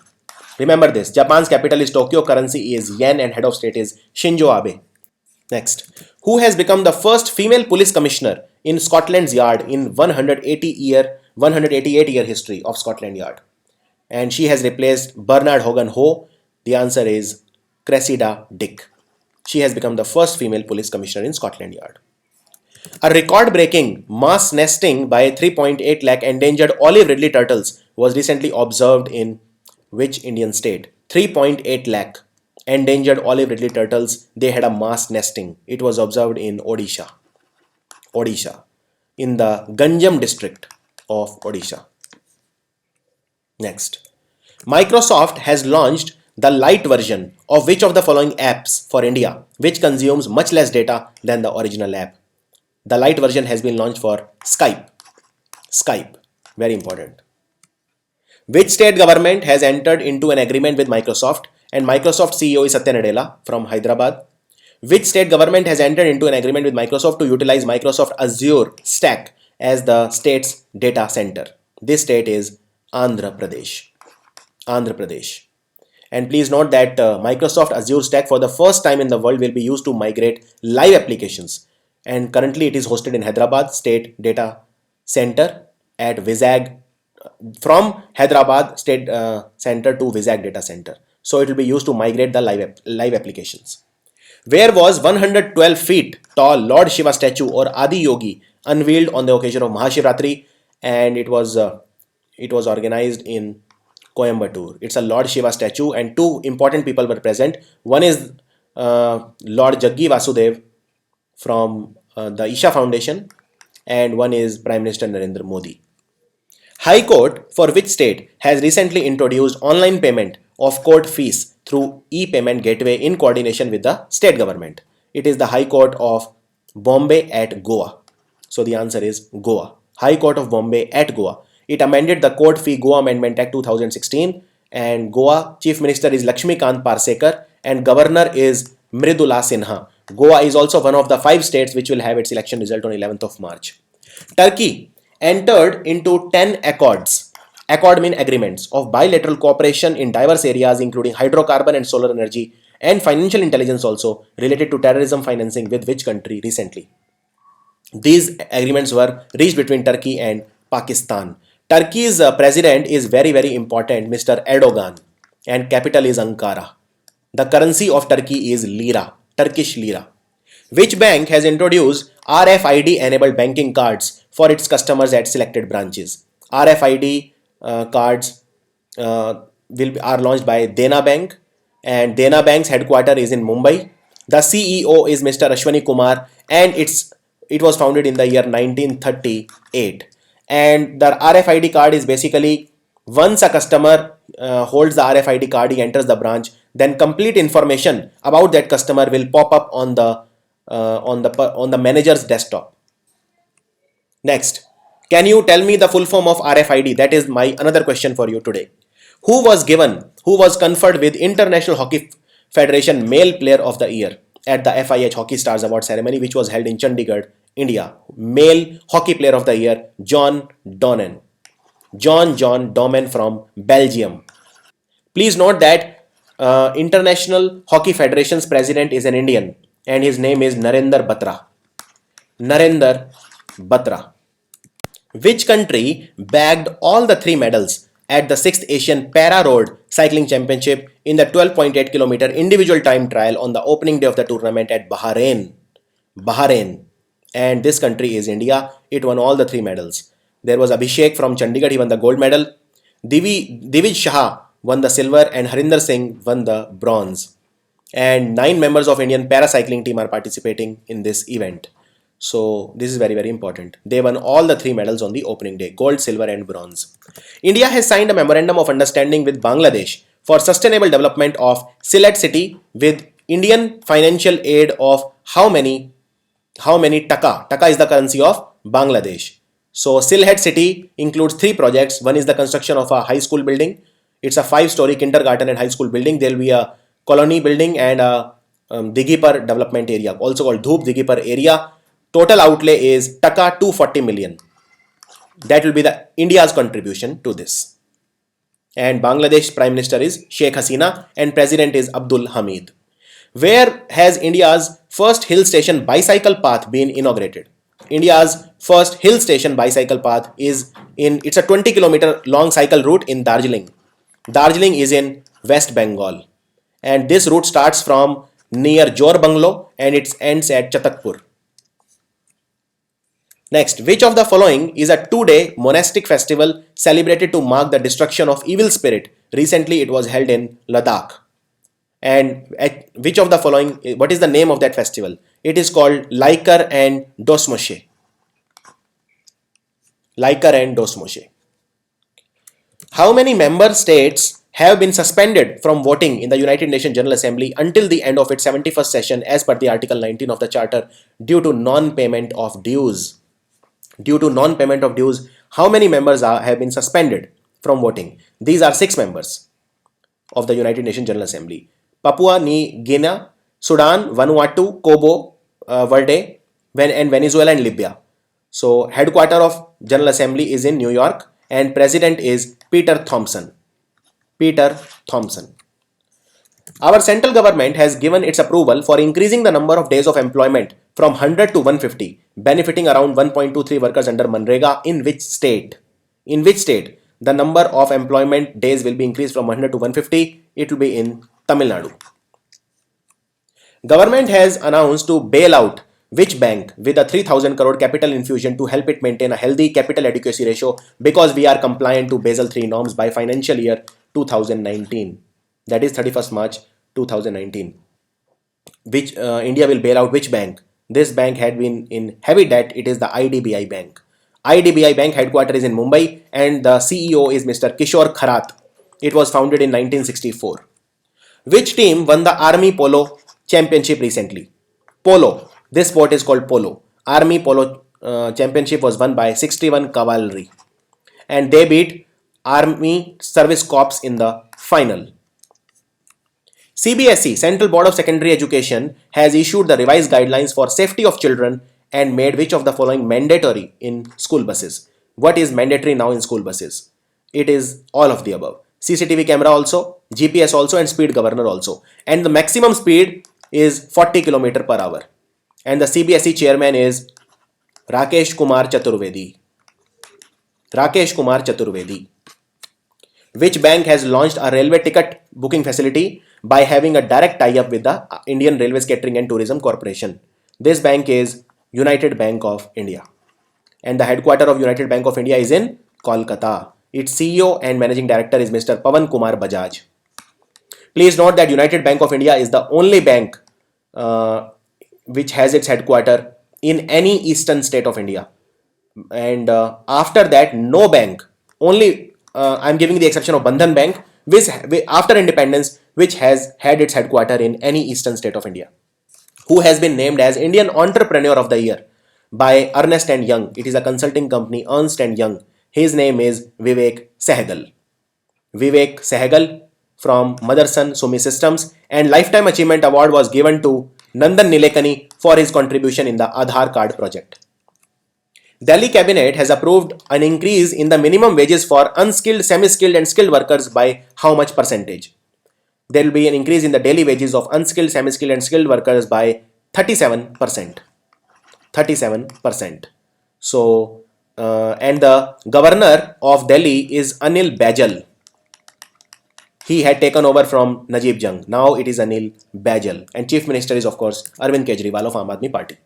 Remember this. Japan's capital is Tokyo. Currency is yen and head of state is Shinzo Abe. Next. Who has become the first female police commissioner in Scotland Yard in 188-year history of Scotland Yard? And she has replaced Bernard Hogan Ho. The answer is Cressida Dick. She has become the first female police commissioner in Scotland Yard. A record-breaking mass nesting by 3.8 lakh endangered olive ridley turtles was recently observed in which Indian state? 3.8 lakh endangered olive ridley turtles, they had a mass nesting. It was observed in Odisha, in the Ganjam district of Odisha. Next. Microsoft has launched the light version of which of the following apps for India, which consumes much less data than the original app? The light version has been launched for Skype. Very important. Which state government has entered into an agreement with Microsoft? And Microsoft CEO is Satya Nadella from Hyderabad. Which state government has entered into an agreement with Microsoft to utilize Microsoft Azure Stack as the state's data center? This state is Andhra Pradesh. And please note that Microsoft Azure Stack for the first time in the world will be used to migrate live applications. And currently it is hosted in Hyderabad State Data Center at Vizag, from Hyderabad State Center to Vizag Data Center. So it will be used to migrate the live applications. Where was 112 feet tall Lord Shiva statue or Adi Yogi unveiled on the occasion of Mahashivratri? And it was organized in Coimbatore. It's a Lord Shiva statue and 2 important people were present. One is Lord Jaggi Vasudev from the Isha Foundation and one is Prime Minister Narendra Modi. High Court for which state has recently introduced online payment of court fees through e-payment gateway in coordination with the state government? It is the High Court of Bombay at Goa. So the answer is Goa. High Court of Bombay at Goa. It amended the Court Fee Goa Amendment Act 2016 and Goa Chief Minister is Lakshmikant Parsekar and Governor is Mridula Sinha. Goa is also one of the 5 states which will have its election result on 11th of March. Turkey entered into 10 accords. Accord mean agreements of bilateral cooperation in diverse areas including hydrocarbon and solar energy and financial intelligence also related to terrorism financing with which country recently? These agreements were reached between Turkey and Pakistan. Turkey's president is very important, Mr. Erdogan. and capital is Ankara. The currency of Turkey is lira, Turkish lira. Which bank has introduced RFID enabled banking cards for its customers at selected branches? RFID cards are launched by Dena Bank, and Dena Bank's headquarter is in Mumbai. The CEO is Mr. Ashwani Kumar, and it was founded in the year 1938. And the RFID card is basically, once a customer holds the RFID card, he enters the branch, then complete information about that customer will pop up on the manager's desktop. Next, can you tell me the full form of RFID? That is my another question for you today. Who was conferred with International Hockey Federation Male Player of the Year at the FIH Hockey Stars Award ceremony, which was held in Chandigarh, India? Male Hockey Player of the Year, John Donen. John Domen from Belgium. Please note that International Hockey Federation's president is an Indian, and his name is Narendra Batra. Narendra Batra. Which country bagged all the three medals at the 6th Asian Para Road Cycling Championship in the 12.8 kilometer individual time trial on the opening day of the tournament at Bahrain? Bahrain. And this country is India. It won all the three medals. There was Abhishek from Chandigarh, he won the gold medal. Divij Shah won the silver, and Harinder Singh won the bronze. And 9 members of Indian paracycling team are participating in this event. So this is very, very important. They won all the three medals on the opening day: gold, silver, and bronze. India has signed a memorandum of understanding with Bangladesh for sustainable development of Sylhet city with Indian financial aid of how many taka? Taka is the currency of Bangladesh. So Sylhet city includes 3 projects. One is the construction of a high school building. It's a 5-story kindergarten and high school building. There will be a colony building and a Digipar development area, also called Dhoop Digipar area. Total outlay is taka 240 million. That will be the India's contribution to this. And Bangladesh Prime Minister is Sheikh Hasina and President is Abdul Hamid. Where has India's first hill station bicycle path been inaugurated? India's first hill station bicycle path is it's a 20-kilometer long cycle route in Darjeeling. Darjeeling is in West Bengal. And this route starts from near Jor Bungalow and it ends at Chatakpur. Next, which of the following is a 2-day monastic festival celebrated to mark the destruction of evil spirit? Recently, it was held in Ladakh. And which of the following, what is the name of that festival? It is called Laikar and Dosmoshe. Laikar and Dosmoshe. How many member states have been suspended from voting in the United Nations General Assembly until the end of its 71st session as per the Article 19 of the Charter due to non-payment of dues? Due to non-payment of dues, how many members have been suspended from voting? These are 6 members of the United Nations General Assembly: Papua New Guinea, Sudan, Vanuatu, Cabo Verde, and Venezuela and Libya. So headquarter of General Assembly is in New York and president is Peter Thompson. Peter Thompson. Our central government has given its approval for increasing the number of days of employment from 100 to 150, benefiting around 1.23 workers under Manrega. In which state? In which state the number of employment days will be increased from 100 to 150? It will be in Tamil Nadu. Government has announced to bail out which bank with a 3,000 crore capital infusion to help it maintain a healthy capital adequacy ratio because we are compliant to Basel III norms by financial year 2019. That is 31st March 2019. Which India will bail out which bank? This bank had been in heavy debt. It is the IDBI Bank. IDBI Bank headquarters is in Mumbai and the CEO is Mr. Kishore Kharat. It was founded in 1964. Which team won the Army Polo Championship recently? Polo. This sport is called polo. Army Polo Championship was won by 61 Cavalry. And they beat Army Service Corps in the final. CBSE, Central Board of Secondary Education, has issued the revised guidelines for safety of children and made which of the following mandatory in school buses? What is mandatory now in school buses? It is all of the above. CCTV camera also, GPS also, and speed governor also. And the maximum speed is 40 km per hour. And the CBSE chairman is Rakesh Kumar Chaturvedi. Rakesh Kumar Chaturvedi. Which bank has launched a railway ticket booking facility by having a direct tie-up with the Indian Railways Catering and Tourism Corporation? This bank is United Bank of India. And the headquarters of United Bank of India is in Kolkata. Its CEO and Managing Director is Mr. Pawan Kumar Bajaj. Please note that United Bank of India is the only bank which has its headquarters in any eastern state of India. And after that, no bank, only I'm giving the exception of Bandhan Bank, which after independence, which has had its headquarters in any eastern state of India, who has been named as Indian Entrepreneur of the Year by Ernst and Young. It is a consulting company, Ernst and Young. His name is Vivek Sehgal. Vivek Sehgal from Motherson Sumi Systems, and Lifetime Achievement Award was given to Nandan Nilekani for his contribution in the Aadhaar card project. Delhi Cabinet has approved an increase in the minimum wages for unskilled, semi-skilled and skilled workers by how much percentage? There will be an increase in the daily wages of unskilled, semi-skilled and skilled workers by 37%. 37%. So, and the governor of Delhi is Anil Bajal. He had taken over from Najib Jung. Now it is Anil Bajal. And Chief Minister is, of course, Arvind Kejriwal of Aam Aadmi Party.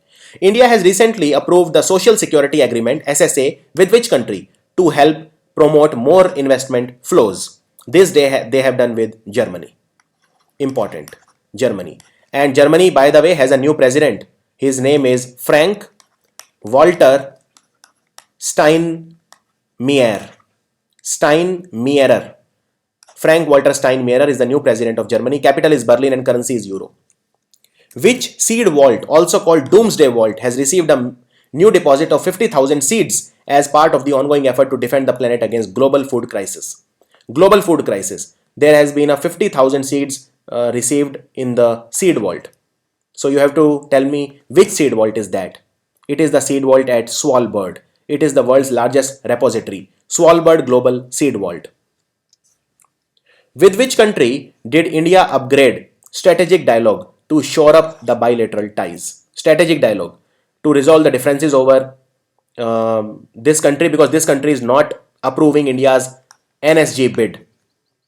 India has recently approved the Social Security Agreement SSA with which country to help promote more investment flows? This they have done with Germany. Important. Germany. And Germany, by the way, has a new president. His name is Frank Walter Steinmeier. Steinmeier. Frank Walter Steinmeier is the new president of Germany. Capital is Berlin and currency is euro. Which seed vault, also called Doomsday Vault, has received a new deposit of 50,000 seeds as part of the ongoing effort to defend the planet against global food crisis? Global food crisis. There has been a 50,000 seeds received in the seed vault. So you have to tell me which seed vault is that. It is the seed vault at Svalbard. It is the world's largest repository. Svalbard Global Seed Vault. With which country did India upgrade strategic dialogue to shore up the bilateral ties? Strategic dialogue to resolve the differences over this country, because this country is not approving India's NSG bid,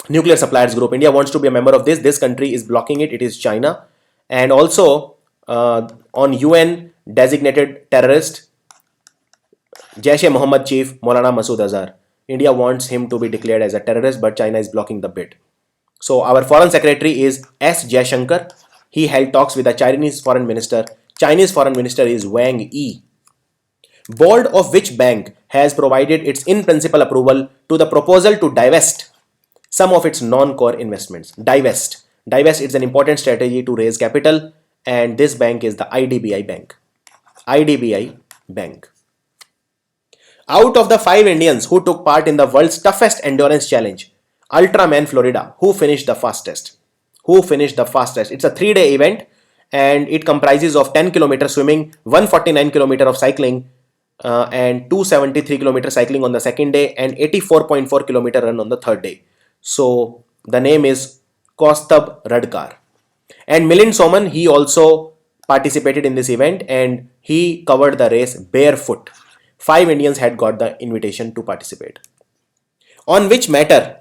Nuclear Suppliers Group. India wants to be a member of this. This country is blocking it. It is China. And also on UN designated terrorist Jaish-e-Mohammed chief Maulana Masood Azhar. India wants him to be declared as a terrorist, but China is blocking the bid. So our foreign secretary is S. Jaishankar. He held talks with the Chinese foreign minister. Chinese foreign minister is Wang Yi. Board of which bank has provided its in-principle approval to the proposal to divest some of its non-core investments? Divest. Divest is an important strategy to raise capital, and this bank is the IDBI Bank. IDBI Bank. Out of the 5 Indians who took part in the world's toughest endurance challenge, Ultraman Florida, who finished the fastest? Who finished the fastest? It's a 3-day event and it comprises of 10 km swimming, 149 km of cycling, and 273 km cycling on the second day and 84.4 km run on the third day. So the name is Kaustubh Radkar. And Milind Soman, he also participated in this event and he covered the race barefoot. 5 Indians had got the invitation to participate. On which matter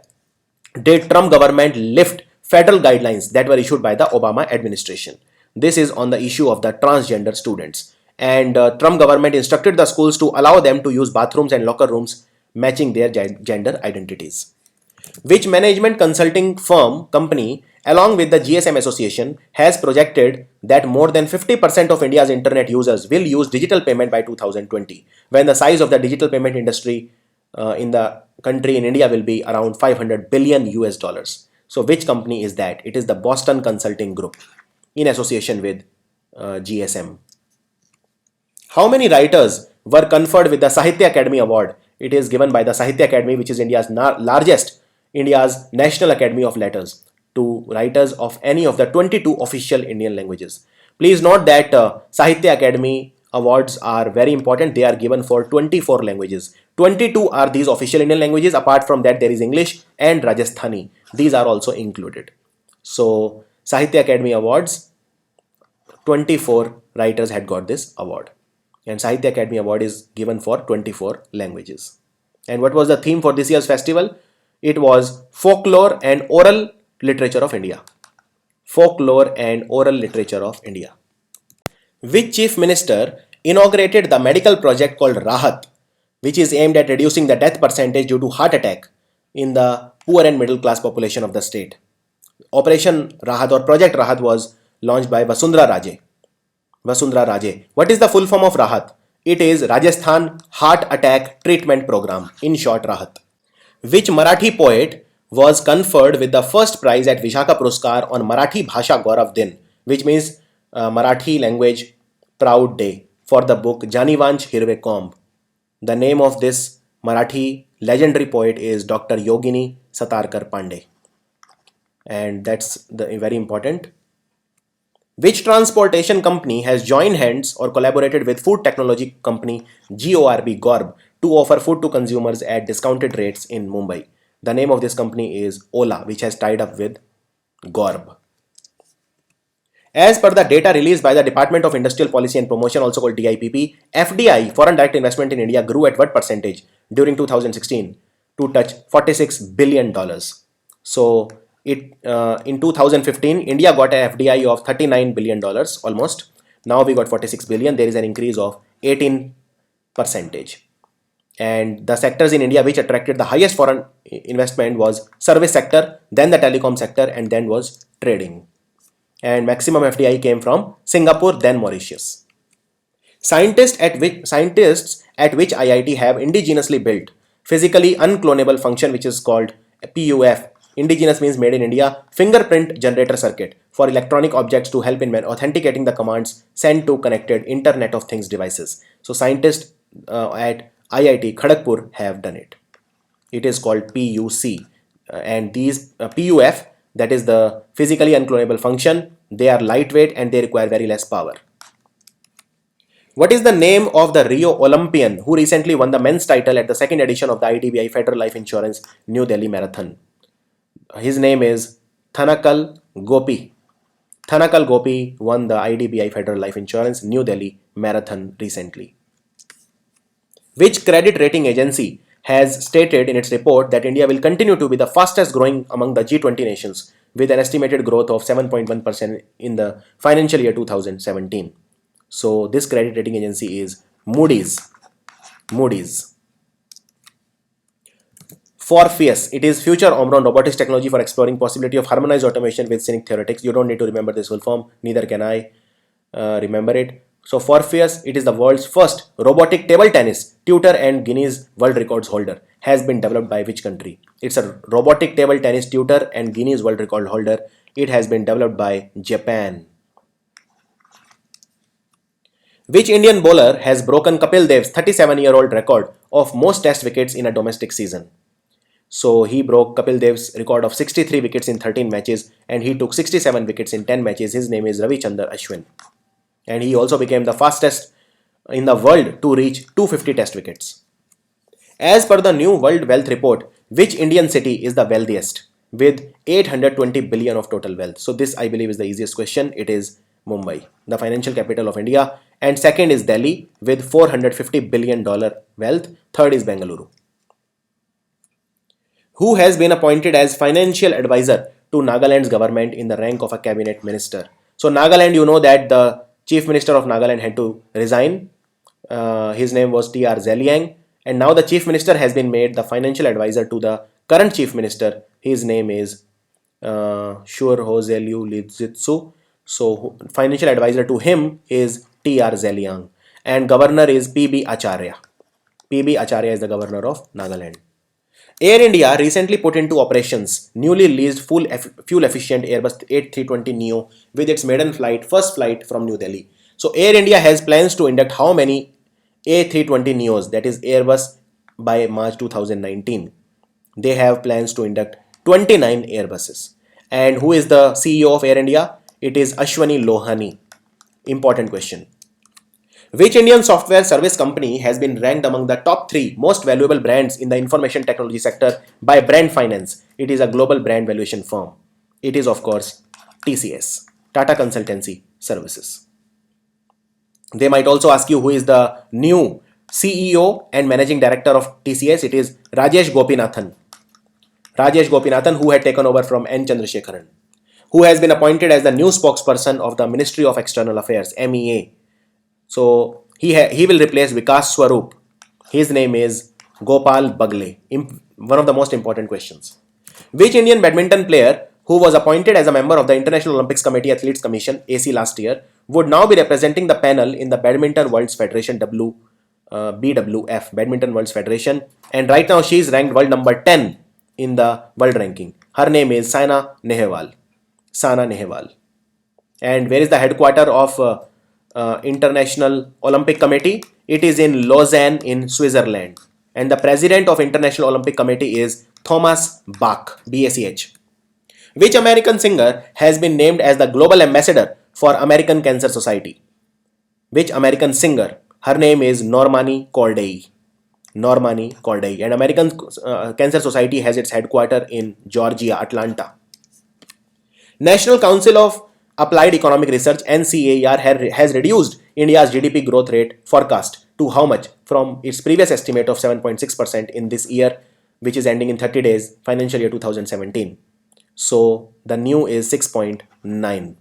did Trump government lift federal guidelines that were issued by the Obama administration? This is on the issue of the transgender students. And Trump government instructed the schools to allow them to use bathrooms and locker rooms matching their gender identities. Which management consulting firm company along with the GSM Association has projected that more than 50% of India's internet users will use digital payment by 2020, when the size of the digital payment industry in the country in India will be around 500 billion US dollars. So which company is that? It is the Boston Consulting Group in association with GSM. How many writers were conferred with the Sahitya Academy Award? It is given by the Sahitya Academy, which is India's India's National Academy of Letters, to writers of any of the 22 official Indian languages. Please note that Sahitya Academy awards are very important. They are given for 24 languages. 22 are these official Indian languages. Apart from that, there is English and Rajasthani. These are also included. So Sahitya Academy Awards, 24 writers had got this award. And Sahitya Academy Award is given for 24 languages. And what was the theme for this year's festival? It was Folklore and Oral Literature of India. Folklore and Oral Literature of India. Which chief minister inaugurated the medical project called Rahat, which is aimed at reducing the death percentage due to heart attack in the poor and middle class population of the state? Operation Rahat or Project Rahat was launched by Vasundhara Raje. Vasundhara Raje. What is the full form of Rahat? It is Rajasthan Heart Attack Treatment Program, in short Rahat. Which Marathi poet was conferred with the first prize at Vishaka Puruskar on Marathi Bhasha Gaurav Din, which means Marathi language proud day, for the book Janivanch Hirve Komb. The name of this Marathi legendary poet is Dr. Yogini Satarkar Pandey. And that's very important. Which transportation company has joined hands or collaborated with food technology company Gorb to offer food to consumers at discounted rates in Mumbai? The name of this company is Ola, which has tied up with Gorb. As per the data released by the Department of Industrial Policy and Promotion, also called DIPP, FDI, foreign direct investment in India, grew at what percentage during 2016 to touch $46 billion. So in 2015, India got a FDI of $39 billion almost. Now we got 46 billion. There is an increase of 18%. And the sectors in India which attracted the highest foreign investment was service sector, then the telecom sector, and then was trading. And maximum FDI came from Singapore, then Mauritius. Scientists at which IIT have indigenously built physically unclonable function, which is called PUF. Indigenous means made in India. Fingerprint generator circuit for electronic objects to help in authenticating the commands sent to connected Internet of Things devices. So scientists at IIT Kharagpur have done it. It is called PUC. And these PUF, that is the physically unclonable function, they are lightweight and they require very less power. What is the name of the Rio Olympian who recently won the men's title at the second edition of the IDBI Federal Life Insurance New Delhi Marathon? His name is Thanakal Gopi. Thanakal Gopi won the IDBI Federal Life Insurance New Delhi Marathon recently. Which credit rating agency has stated in its report that India will continue to be the fastest growing among the G20 nations with an estimated growth of 7.1% in the financial year 2017? So this credit rating agency is Moody's. Forpheus, it is Future Omron robotics technology for exploring possibility of harmonized automation with Cynic theoretics. You don't need to remember this full form, neither can I remember it. So Forpheus, it is the world's first robotic table tennis tutor and Guinness World Records holder. Has been developed by which country? It's a robotic table tennis tutor and Guinness World Record holder. It has been developed by Japan. Which Indian bowler has broken Kapil Dev's 37-year-old record of most test wickets in a domestic season? So he broke Kapil Dev's record of 63 wickets in 13 matches and he took 67 wickets in 10 matches. His name is Ravichandran Ashwin. And he also became the fastest in the world to reach 250 test wickets. As per the new World Wealth Report, which Indian city is the wealthiest with 820 billion of total wealth? So this, I believe, is the easiest question. It is Mumbai, the financial capital of India. And second is Delhi with $450 billion wealth. Third is Bengaluru. Who has been appointed as financial advisor to Nagaland's government in the rank of a cabinet minister? So Nagaland, you know that the chief minister of Nagaland had to resign. His name was T.R. Zeliang. And now the chief minister has been made the financial advisor to the current chief minister. His name is Shurhozelu Lidzitsu. So financial advisor to him is T.R. Zeliang. And governor is P.B. Acharya. P.B. Acharya is the governor of Nagaland. Air India recently put into operations newly leased fuel-efficient Airbus A320neo with its maiden first flight from New Delhi. So Air India has plans to induct how many A320neos, that is Airbus, by March 2019? They have plans to induct 29 Airbuses. And who is the CEO of Air India? It is Ashwani Lohani. Important question. Which Indian software service company has been ranked among the top 3 most valuable brands in the information technology sector by Brand Finance? It is a global brand valuation firm. It is, of course, TCS, Tata Consultancy Services. They might also ask you who is the new CEO and managing director of TCS. It is Rajesh Gopinathan. Rajesh Gopinathan, who had taken over from N. Chandrasekharan, who has been appointed as the new spokesperson of the Ministry of External Affairs, MEA. So he will replace Vikas Swarup. His name is Gopal Bagle. One of the most important questions. Which Indian badminton player who was appointed as a member of the International Olympics Committee Athletes Commission AC last year would now be representing the panel in the Badminton World Federation BWF Badminton World Federation, and right now she is ranked world number 10 in the world ranking. Her name is Saina Nehwal. And where is the headquarter of International Olympic Committee? It is in Lausanne in Switzerland. And the president of International Olympic Committee is Thomas Bach, BACH. Which American singer has been named as the global ambassador for American Cancer Society? Which American singer? Her name is Normani Corday. And American Cancer Society has its headquarters in Georgia, Atlanta. National Council of Applied Economic Research (NCAR) has reduced India's GDP growth rate forecast to how much from its previous estimate of 7.6% in this year, which is ending in 30 days, financial year 2017. So the new is 6.9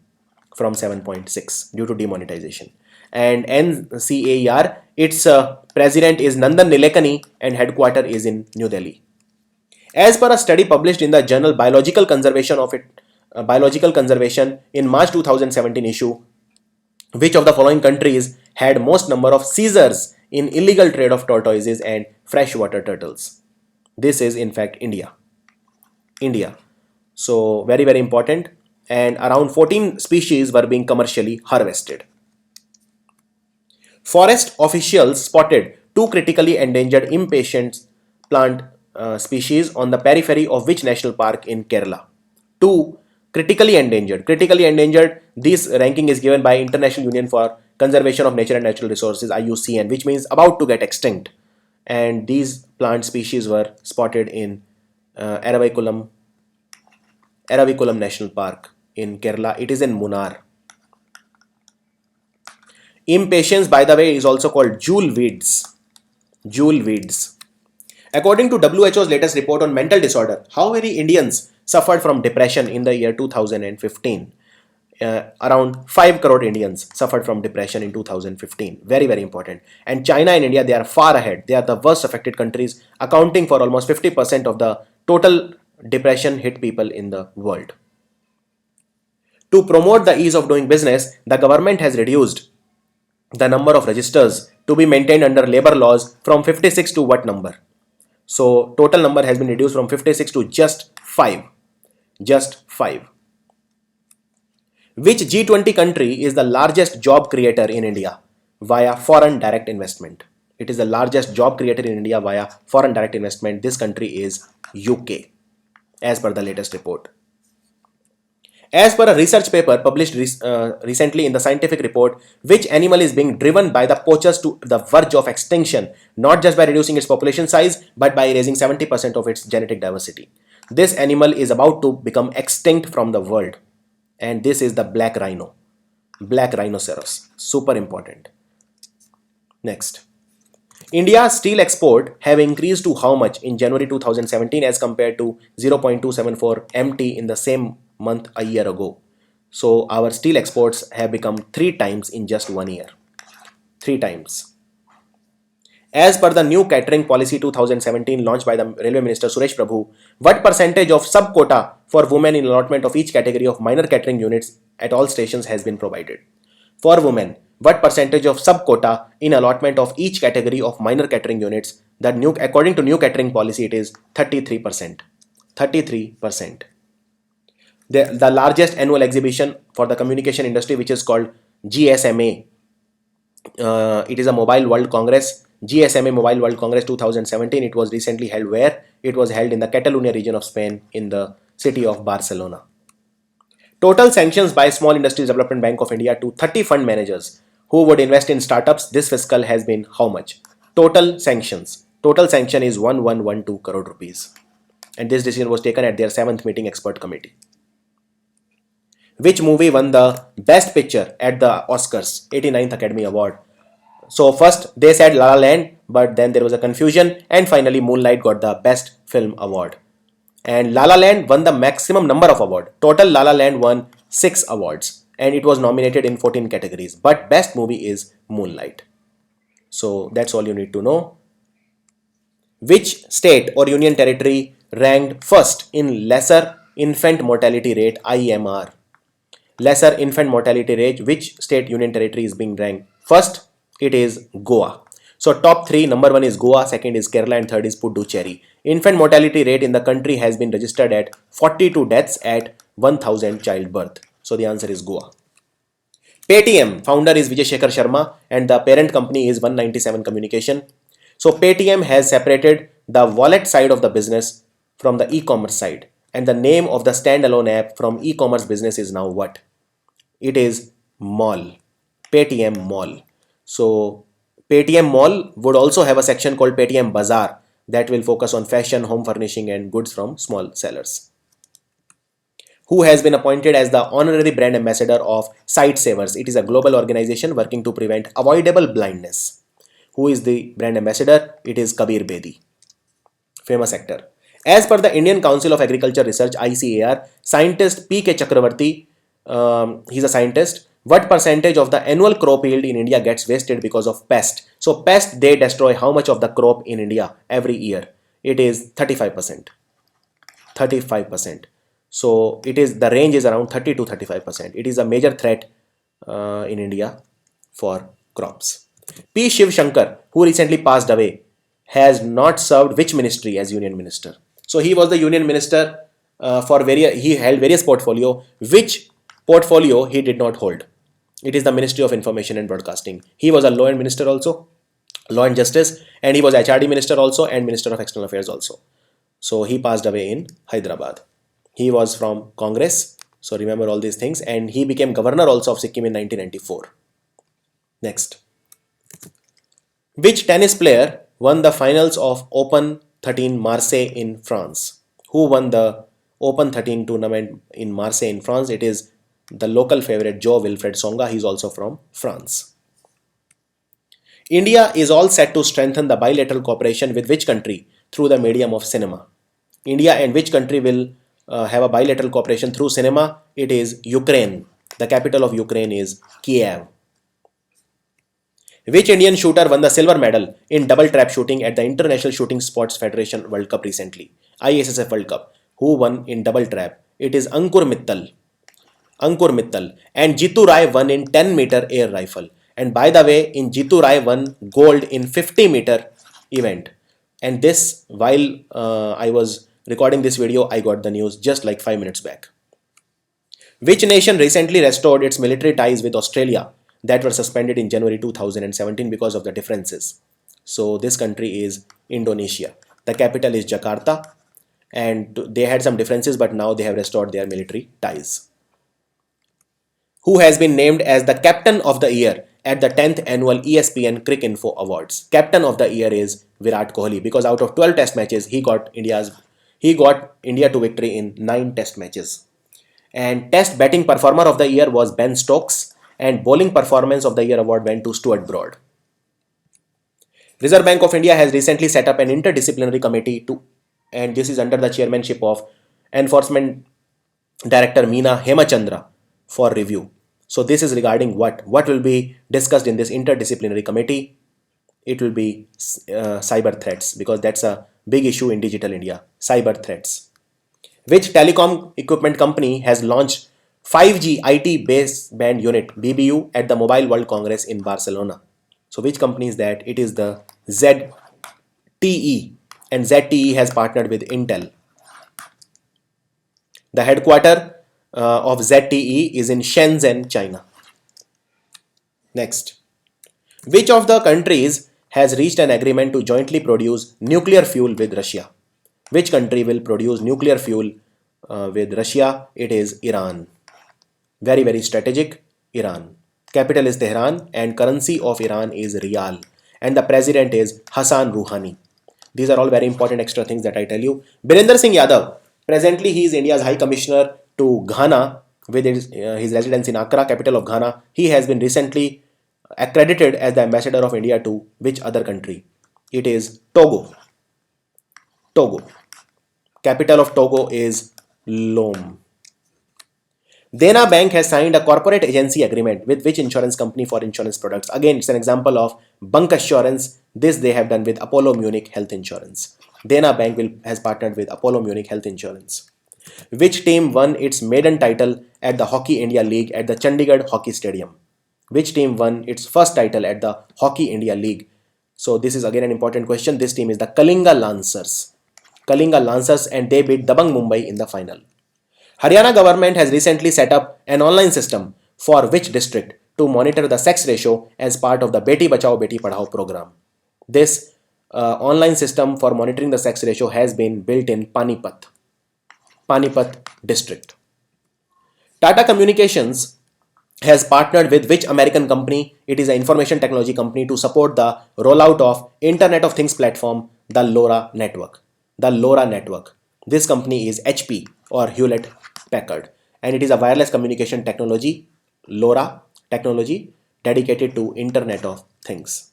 from 7.6 due to demonetization. And NCAR, its president is Nandan Nilekani and headquarters is in New Delhi. As per a study published in the journal Biological Conservation in March 2017 issue, which of the following countries had most number of seizures in illegal trade of tortoises and freshwater turtles? This is in fact India. So very, very important. And around 14 species were being commercially harvested. Forest officials spotted 2 critically endangered impatient plant species on the periphery of which national park in Kerala? 2 critically endangered. This ranking is given by International Union for Conservation of Nature and Natural Resources, IUCN, which means about to get extinct. And these plant species were spotted in Eraviculam National Park in Kerala. It is in Munnar. Impatience, by the way, is also called jewel weeds. According to WHO's latest report on mental disorder, how many Indians suffered from depression in the year 2015? Around 5 crore Indians suffered from depression in 2015. Very, very important. And China and India, they are far ahead. They are the worst affected countries, accounting for almost 50% of the total depression hit people in the world. To promote the ease of doing business, the government has reduced the number of registers to be maintained under labor laws from 56 to what number? So total number has been reduced from 56 to just 5. Which G20 country is the largest job creator in India via foreign direct investment? It is the largest job creator in India via foreign direct investment. This country is UK, as per the latest report. As per a research paper published recently in the scientific report, which animal is being driven by the poachers to the verge of extinction, not just by reducing its population size, but by erasing 70% of its genetic diversity? This animal is about to become extinct from the world. And this is the black rhinoceros. Super important. Next. India's steel export have increased to how much in January 2017 as compared to 0.274 MT in the same month a year ago? So our steel exports have become 3 times in just 1 year. 3 times. As per the new catering policy 2017 launched by the Railway Minister Suresh Prabhu, what percentage of sub-quota for women in allotment of each category of minor catering units at all stations has been provided? For women, what percentage of sub-quota in allotment of each category of minor catering units? According to new catering policy, it is 33%. 33%. The largest annual exhibition for the communication industry, which is called GSMA. It is a Mobile World Congress. GSMA Mobile World Congress 2017. It was recently held where? It was held in the Catalonia region of Spain in the city of Barcelona. Total sanctions by Small Industries Development Bank of India to 30 fund managers who would invest in startups this fiscal has been how much? Total sanction is 1112 crore rupees. And this decision was taken at their 7th meeting expert committee. Which movie won the Best Picture at the Oscars 89th Academy Award? So first they said La La Land, but then there was a confusion, and finally Moonlight got the Best Film Award. And La La Land won the maximum number of awards. Total La La Land won 6 awards and it was nominated in 14 categories. But best movie is Moonlight. So that's all you need to know. Which state or union territory ranked first in lesser infant mortality rate IMR? Lesser infant mortality rate, which state union territory is being ranked first? It is Goa. So top 3, number 1 is Goa, second is Kerala and third is Puducherry. Infant mortality rate in the country has been registered at 42 deaths at 1000 childbirth. So the answer is Goa. Paytm founder is Vijay Shekhar Sharma and the parent company is 197 Communication. So Paytm has separated the wallet side of the business from the e-commerce side, and the name of the standalone app from e-commerce business is now what? It is Mall. Paytm Mall. So Paytm Mall would also have a section called Paytm Bazaar that will focus on fashion, home furnishing and goods from small sellers. Who has been appointed as the honorary brand ambassador of Sightsavers? It is a global organization working to prevent avoidable blindness. Who is the brand ambassador? It is Kabir Bedi, famous actor. As per the Indian Council of Agriculture Research ICAR, scientist P.K. Chakravarti, he's a scientist. What percentage of the annual crop yield in India gets wasted because of pest? So pest, they destroy how much of the crop in India every year? It is 35%. 35%. So it is, the range is around 30 to 35%. It is a major threat in India for crops. P. Shiv Shankar, who recently passed away, has not served which ministry as union minister? So he was the union minister for various, he held various portfolio. Which portfolio he did not hold? It is the Ministry of Information and Broadcasting. He was a law and minister also, law and justice, and he was HRD minister also and Minister of External Affairs also. So he passed away in Hyderabad. He was from Congress. So remember all these things, and he became governor also of Sikkim in 1994. Next. Which tennis player won the finals of Open 13 Marseille in France? Who won the Open 13 tournament in Marseille in France? It is the local favorite Jo-Wilfried Tsonga. He is also from France. India is all set to strengthen the bilateral cooperation with which country through the medium of cinema? India and which country will have a bilateral cooperation through cinema? It is Ukraine. The capital of Ukraine is Kiev. Which Indian shooter won the silver medal in double trap shooting at the International Shooting Sports Federation World Cup recently? ISSF World Cup. Who won in double trap? It is Ankur Mittal. Ankur Mittal. And Jitu Rai won in 10-meter air rifle. And by the way, in Jitu Rai won gold in 50-meter event. And this, while I was recording this video, I got the news just like 5 minutes back. Which nation recently restored its military ties with Australia that were suspended in January 2017 because of the differences? So this country is Indonesia. The capital is Jakarta, and they had some differences, but now they have restored their military ties. Who has been named as the Captain of the Year at the 10th annual ESPN Cricinfo Awards? Captain of the Year is Virat Kohli, because out of 12 test matches, he got India to victory in 9 test matches. And test batting performer of the year was Ben Stokes, and bowling performance of the year award went to Stuart Broad. Reserve Bank of India has recently set up an interdisciplinary committee and this is under the chairmanship of Enforcement Director Meena Hemachandra for review. So this is regarding what will be discussed in this interdisciplinary committee. It will be cyber threats, because that's a big issue in digital India. Cyber threats. Which telecom equipment company has launched 5G IT baseband unit BBU at the Mobile World Congress in Barcelona? So which company is that? It is the ZTE, and ZTE has partnered with Intel. The headquarter of ZTE is in Shenzhen, China. Next. Which of the countries has reached an agreement to jointly produce nuclear fuel with Russia? Which country will produce nuclear fuel with Russia? It is Iran. Very, very strategic. Iran. Capital is Tehran and currency of Iran is Riyal. And the president is Hassan Rouhani. These are all very important extra things that I tell you. Birender Singh Yadav. Presently, he is India's High Commissioner to Ghana with his residence in Accra, capital of Ghana. He has been recently accredited as the ambassador of India to which other country? It is Togo. Togo. Capital of Togo is Lome. Dena Bank has signed a corporate agency agreement with which insurance company for insurance products? Again, it's an example of bunk assurance. This they have done with Apollo Munich Health Insurance. Dena Bank has partnered with Apollo Munich Health Insurance. Which team won its maiden title at the Hockey India League at the Chandigarh Hockey Stadium? Which team won its first title at the Hockey India League? So this is again an important question. This team is the Kalinga Lancers. Kalinga Lancers, and they beat Dabang Mumbai in the final. Haryana government has recently set up an online system for which district to monitor the sex ratio as part of the Beti Bachao Beti Padhao program. This online system for monitoring the sex ratio has been built in Panipat district. Tata Communications has partnered with which American company? It is an information technology company to support the rollout of Internet of Things platform, the LoRa network. The LoRa network. This company is HP or Hewlett Packard, and it is a wireless communication technology, LoRa technology, dedicated to Internet of Things.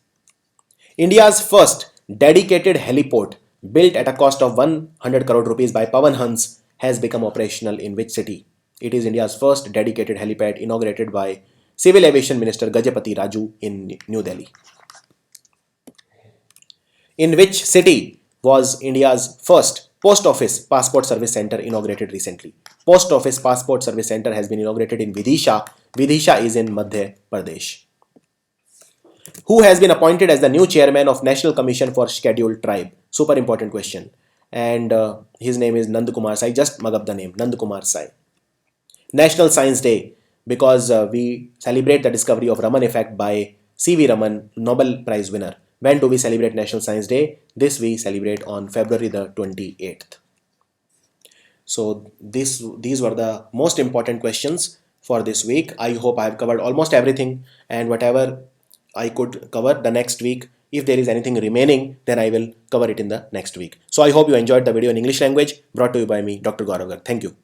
India's first dedicated heliport, built at a cost of 100 crore rupees by Pawan Hans, has become operational in which city? It is India's first dedicated helipad, inaugurated by Civil Aviation Minister Gajapati Raju in New Delhi. In which city was India's first Post Office Passport Service Center inaugurated recently? Post Office Passport Service Center has been inaugurated in Vidisha. Vidisha is in Madhya Pradesh. Who has been appointed as the new chairman of National Commission for Scheduled Tribe? Super important question. And his name is Nandakumar Sai. Just mug up the name, Nandakumar Sai. National Science Day, because we celebrate the discovery of Raman effect by C.V. Raman, Nobel Prize winner. When do we celebrate National Science Day? This we celebrate on February the 28th. So these were the most important questions for this week. I hope I have covered almost everything, and whatever I could cover the next week, if there is anything remaining, then I will cover it in the next week. So I hope you enjoyed the video in English language brought to you by me, Dr. Gaurav Garg. Thank you.